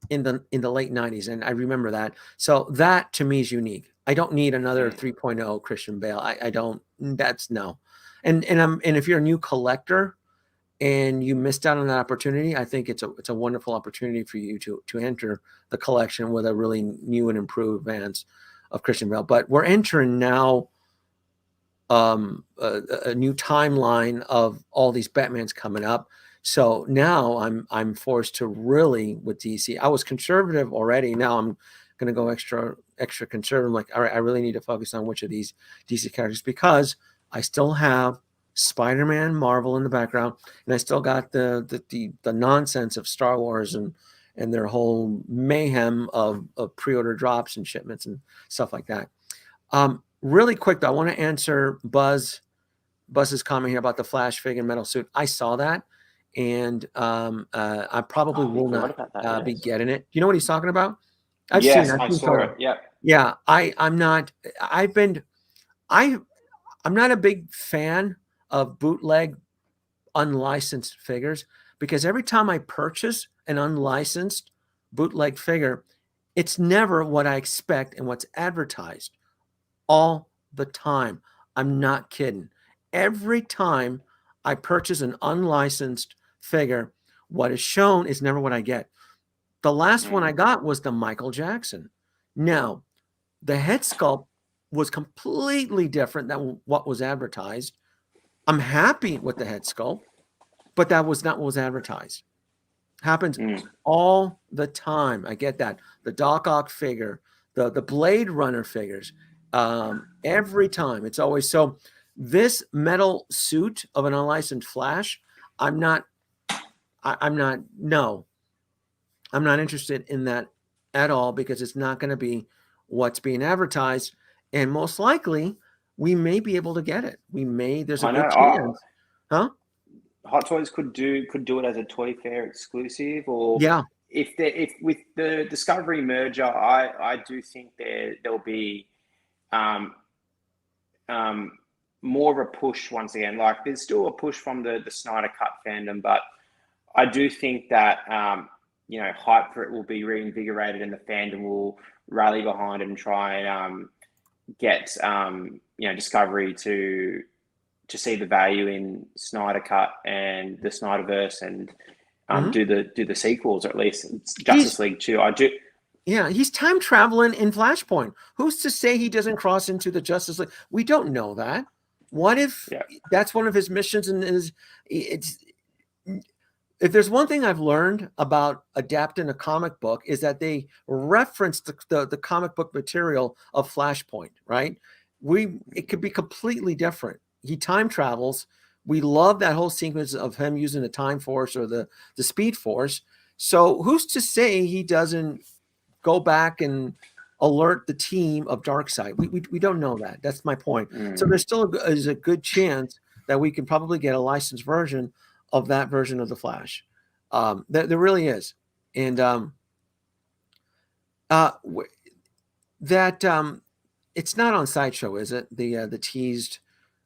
late 90s, and I remember that. So that to me is unique. I don't need another 3.0 Christian Bale. I don't. That's no. And if you're a new collector and you missed out on that opportunity, I think it's a wonderful opportunity for you to enter the collection with a really new and improved advance of Christian Bale. But we're entering now a new timeline of all these Batmans coming up. So now I'm forced to really with DC. I was conservative already. Now I'm going to go extra conservative. I'm like, all right, I really need to focus on which of these DC characters, because I still have Spider-Man, Marvel in the background, and I still got the nonsense of Star Wars and their whole mayhem of pre-order drops and shipments and stuff like that. Really quick though, I want to answer Buzz's comment here about the Flash fig and metal suit. I saw that, and I probably will not be getting it. You know what he's talking about? I saw it. Yeah. I'm not a big fan of bootleg unlicensed figures, because every time I purchase an unlicensed bootleg figure, it's never what I expect and what's advertised all the time. I'm not kidding. Every time I purchase an unlicensed figure, what is shown is never what I get. The last one I got was the Michael Jackson. Now, the head sculpt was completely different than what was advertised. I'm happy with the head sculpt, but that was not what was advertised. Happens all the time. I get that. The Doc Ock figure, the Blade Runner figures, every time. It's always so. This metal suit of an unlicensed Flash, I'm not interested in that at all, because it's not going to be what's being advertised. And most likely, we may be able to get it. There's a good chance. Huh? Hot Toys could do it as a Toy Fair exclusive, or if with the Discovery merger, I do think there'll be more of a push once again. Like, there's still a push from the Snyder Cut fandom, but I do think that hype for it will be reinvigorated, and the fandom will rally behind it and try and get Discovery to see the value in Snyder Cut and the Snyderverse, and do the sequels, or at least Justice League 2. I do. Yeah, he's time traveling in Flashpoint. Who's to say he doesn't cross into the Justice League? We don't know that. What if that's one of his missions? And if there's one thing I've learned about adapting a comic book is that they reference the comic book material of Flashpoint, right? It could be completely different. He time travels. We love that whole sequence of him using the time force or the speed force. So who's to say he doesn't go back and alert the team of Darkseid? We don't know that. That's my point. So there's still is a good chance that we can probably get a licensed version of that version of the Flash. There really is. And it's not on Sideshow, is it? The teased.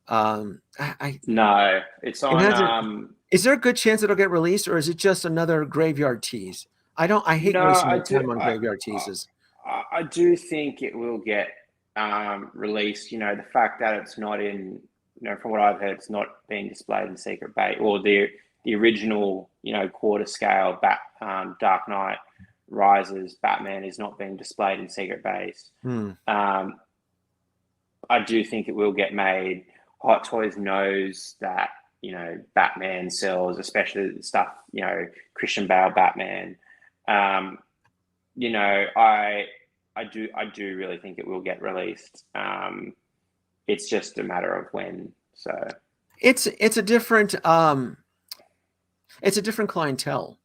No, it's on. Is there a good chance it'll get released, or is it just another graveyard tease? I hate wasting my time on graveyard teases. I do think it will get released. You know, the fact that it's not in, you know, from what I've heard, it's not being displayed in Secret Base, or the original, you know, quarter scale Dark Knight Rises Batman is not being displayed in Secret Base. I do think it will get made. Hot Toys knows that, you know, Batman sells, especially the stuff, you know, Christian Bale Batman. You know, I do really think it will get released. It's just a matter of when. So it's a different clientele.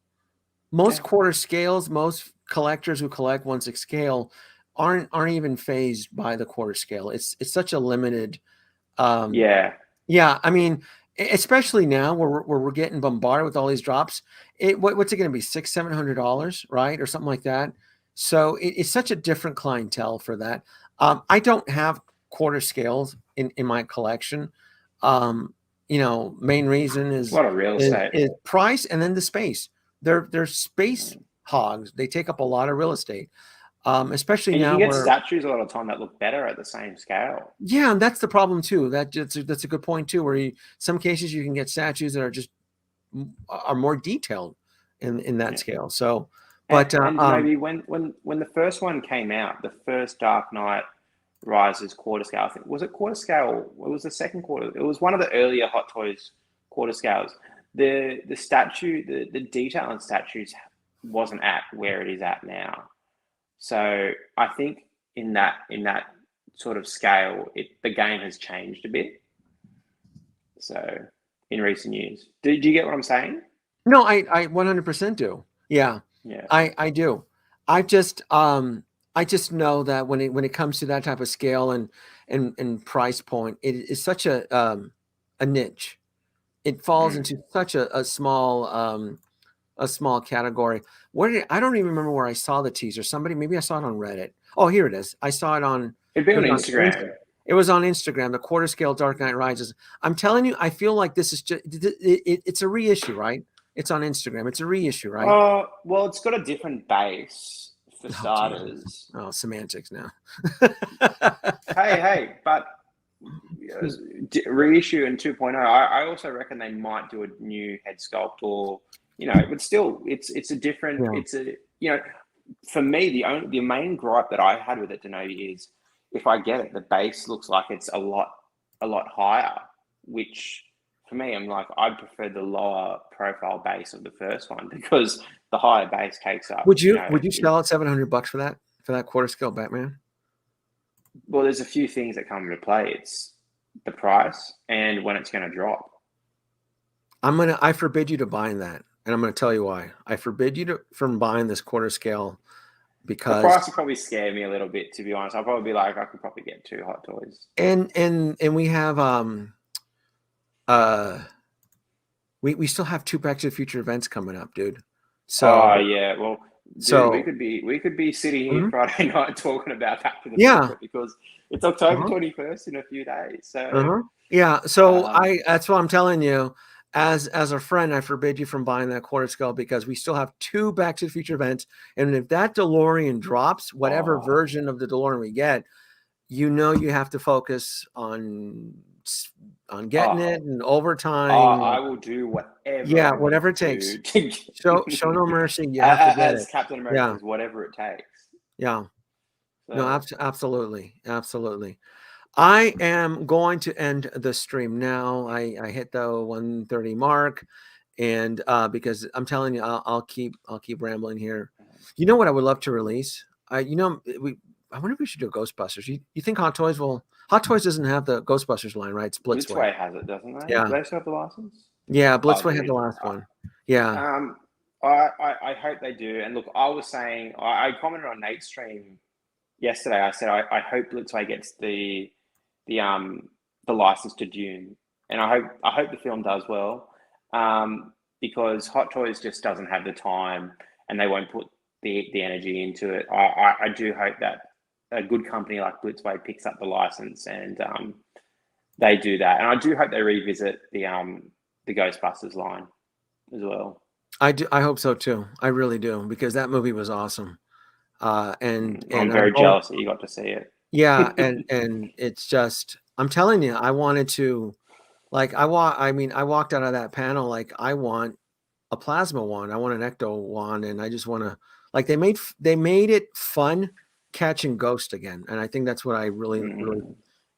Most quarter scales, most collectors who collect 1/6 scale aren't even phased by the quarter scale. It's such a limited. I mean, especially now where we're getting bombarded with all these drops. What's it going to be, $600-700, right, or something like that? So it's such a different clientele for that. I don't have quarter scales in my collection. You know, main reason is what a real estate is price, and then the space. They're space hogs. They take up a lot of real estate. Especially now, you can get statues a lot of time that look better at the same scale. Yeah, and that's the problem too. That's a good point too. Where some cases you can get statues that are more detailed in that scale. So, but and maybe when the first one came out, the first Dark Knight Rises quarter scale, I think, was it quarter scale? It was the second quarter. It was one of the earlier Hot Toys quarter scales. The statue, the detail on statues wasn't at where it is at now. So I think in that sort of scale, the game has changed a bit. So in recent years, do you get what I'm saying? No, I 100% do. Yeah, I do. I just know that when it comes to that type of scale and price point, it is such a niche. It falls into such a small category. I don't even remember where I saw the teaser. Maybe I saw it on Reddit. Oh, here it is. I saw it on. It'd be on Instagram. It was on Instagram. The quarter scale Dark Knight Rises. I'm telling you, I feel like this is just it's a reissue, right? It's on Instagram. It's a reissue, right? Well, it's got a different base for starters. Oh, semantics now. hey, but reissue and 2.0. I also reckon they might do a new head sculpt, or, you know, but still, it's a different. It's a, you know, for me, the main gripe that I had with it, Danoby, is if I get it, the base looks like it's a lot higher, which for me, I'm like, I'd prefer the lower profile base of the first one, because the higher base takes up. Would you sell it $700 for that quarter scale Batman? Well, there's a few things that come into play. It's the price and when it's going to drop. I forbid you to buying that, and I'm going to tell you why. I forbid you from buying this quarter scale, because the price would probably scare me a little bit, to be honest. I'll probably be like, I could probably get 2 Hot Toys. And we have we still have 2 Back to the Future events coming up, dude. So yeah, well, dude, we could be sitting here Friday night talking about Back to the Future, because it's October 21st in a few days. So that's what I'm telling you. As a friend, I forbid you from buying that quarter scale, because we still have 2 Back to the Future events, and if that DeLorean drops, whatever version of the DeLorean we get, you know, you have to focus on getting it and overtime. I will do whatever. Yeah, whatever it takes. Show no mercy. You have to get as Captain America, whatever it takes. Yeah. So. No, absolutely. I am going to end the stream now. I hit the 1:30 mark, And because I'm telling you, I'll keep rambling here. You know what I would love to release? I wonder if we should do Ghostbusters. You think Hot Toys doesn't have the Ghostbusters line, right? It's Blitzway. Blitzway has it, doesn't they? Yeah. Do they still have the license? Yeah, Blitzway had dude. the last one. Yeah. I hope they do. And look, I was saying, I commented on Nate's stream yesterday. I said I hope Blitzway gets the license to Dune, and I hope the film does well, because Hot Toys just doesn't have the time, and they won't put the energy into it. I do hope that a good company like Blitzway picks up the license and they do that, and I do hope they revisit the Ghostbusters line as well. I hope so too. I really do, because that movie was awesome. And I'm very jealous that you got to see it. Yeah, and it's just, I'm telling you, I wanted to, like, I walked out of that panel like, I want a plasma wand, I want an ecto wand, and I just want to, like, they made it fun catching ghost again, and I think that's what I really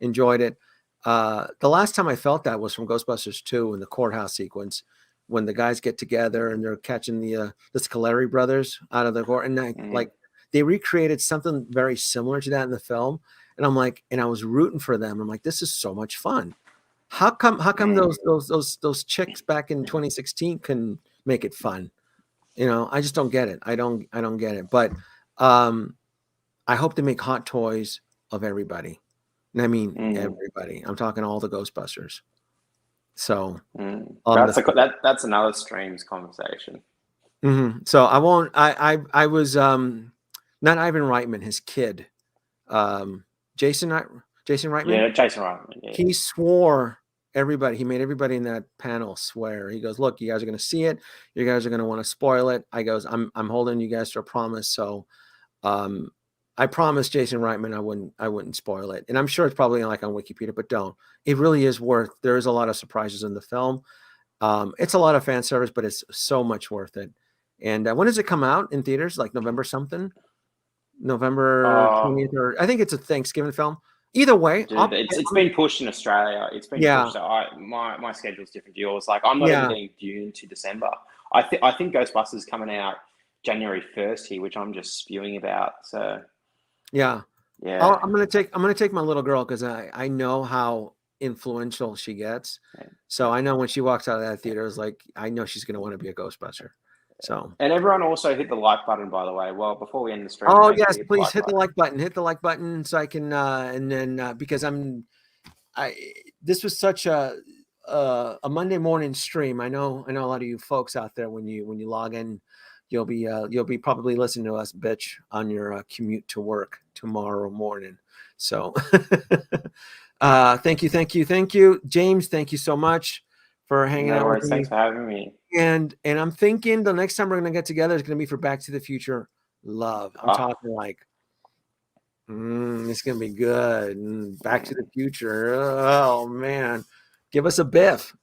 enjoyed it. The last time I felt that was from Ghostbusters 2 in the courthouse sequence, when the guys get together and they're catching the Scoleri brothers out of the court, and like they recreated something very similar to that in the film, and I'm like, and I was rooting for them. I'm like, this is so much fun. How come those chicks back in 2016 can make it fun? You know, I just don't get it. I don't get it. But I hope they make Hot Toys of everybody. And I mean everybody. I'm talking all the Ghostbusters. So that's another streams conversation. So I won't. I was not Ivan Reitman, his kid, Jason Reitman. Yeah, Jason Reitman. Yeah. He swore everybody. He made everybody in that panel swear. He goes, "Look, you guys are going to see it. You guys are going to want to spoil it." I goes, "I'm holding you guys to a promise." So, I promised Jason Reitman I wouldn't spoil it, and I'm sure it's probably like on Wikipedia, but don't. It really is worth. There is a lot of surprises in the film. It's a lot of fan service, but it's so much worth it. And when does it come out in theaters? Like November something, November 20th, or I think it's a Thanksgiving film. Either way, dude, it's been pushed in Australia. It's been pushed. So my schedule's different to yours. Like, I'm not even getting Dune to December. I think Ghostbusters is coming out January 1st here, which I'm just spewing about. So yeah. I'm gonna take my little girl, because I know how influential she gets. So I know when she walks out of that theater, it's like, I know she's gonna want to be a Ghostbuster. So, and everyone also hit the like button, by the way. Well, before we end the stream. Oh yes, please hit the like button. Hit the like button so I can and then because this was such a Monday morning stream. I know a lot of you folks out there, when you log in, you'll be probably listening to us bitch on your commute to work tomorrow morning. So thank you, James. Thank you so much for hanging out with me. Thanks for having me. And I'm thinking the next time we're gonna get together is gonna be for Back to the Future Love. I'm talking like it's gonna be good. Back to the Future. Oh man, give us a biff.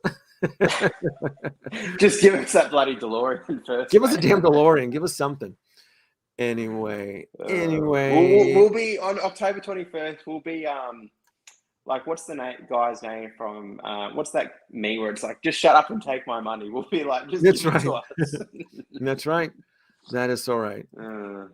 Just give us that bloody DeLorean first. Give us a damn DeLorean. Give us something. Anyway, we'll be on October 21st. We'll be like, what's the guy's name from what's that meme where it's like, just shut up and take my money? We'll be like, just that's give right. it to us. That's right. That is so right. Anyway.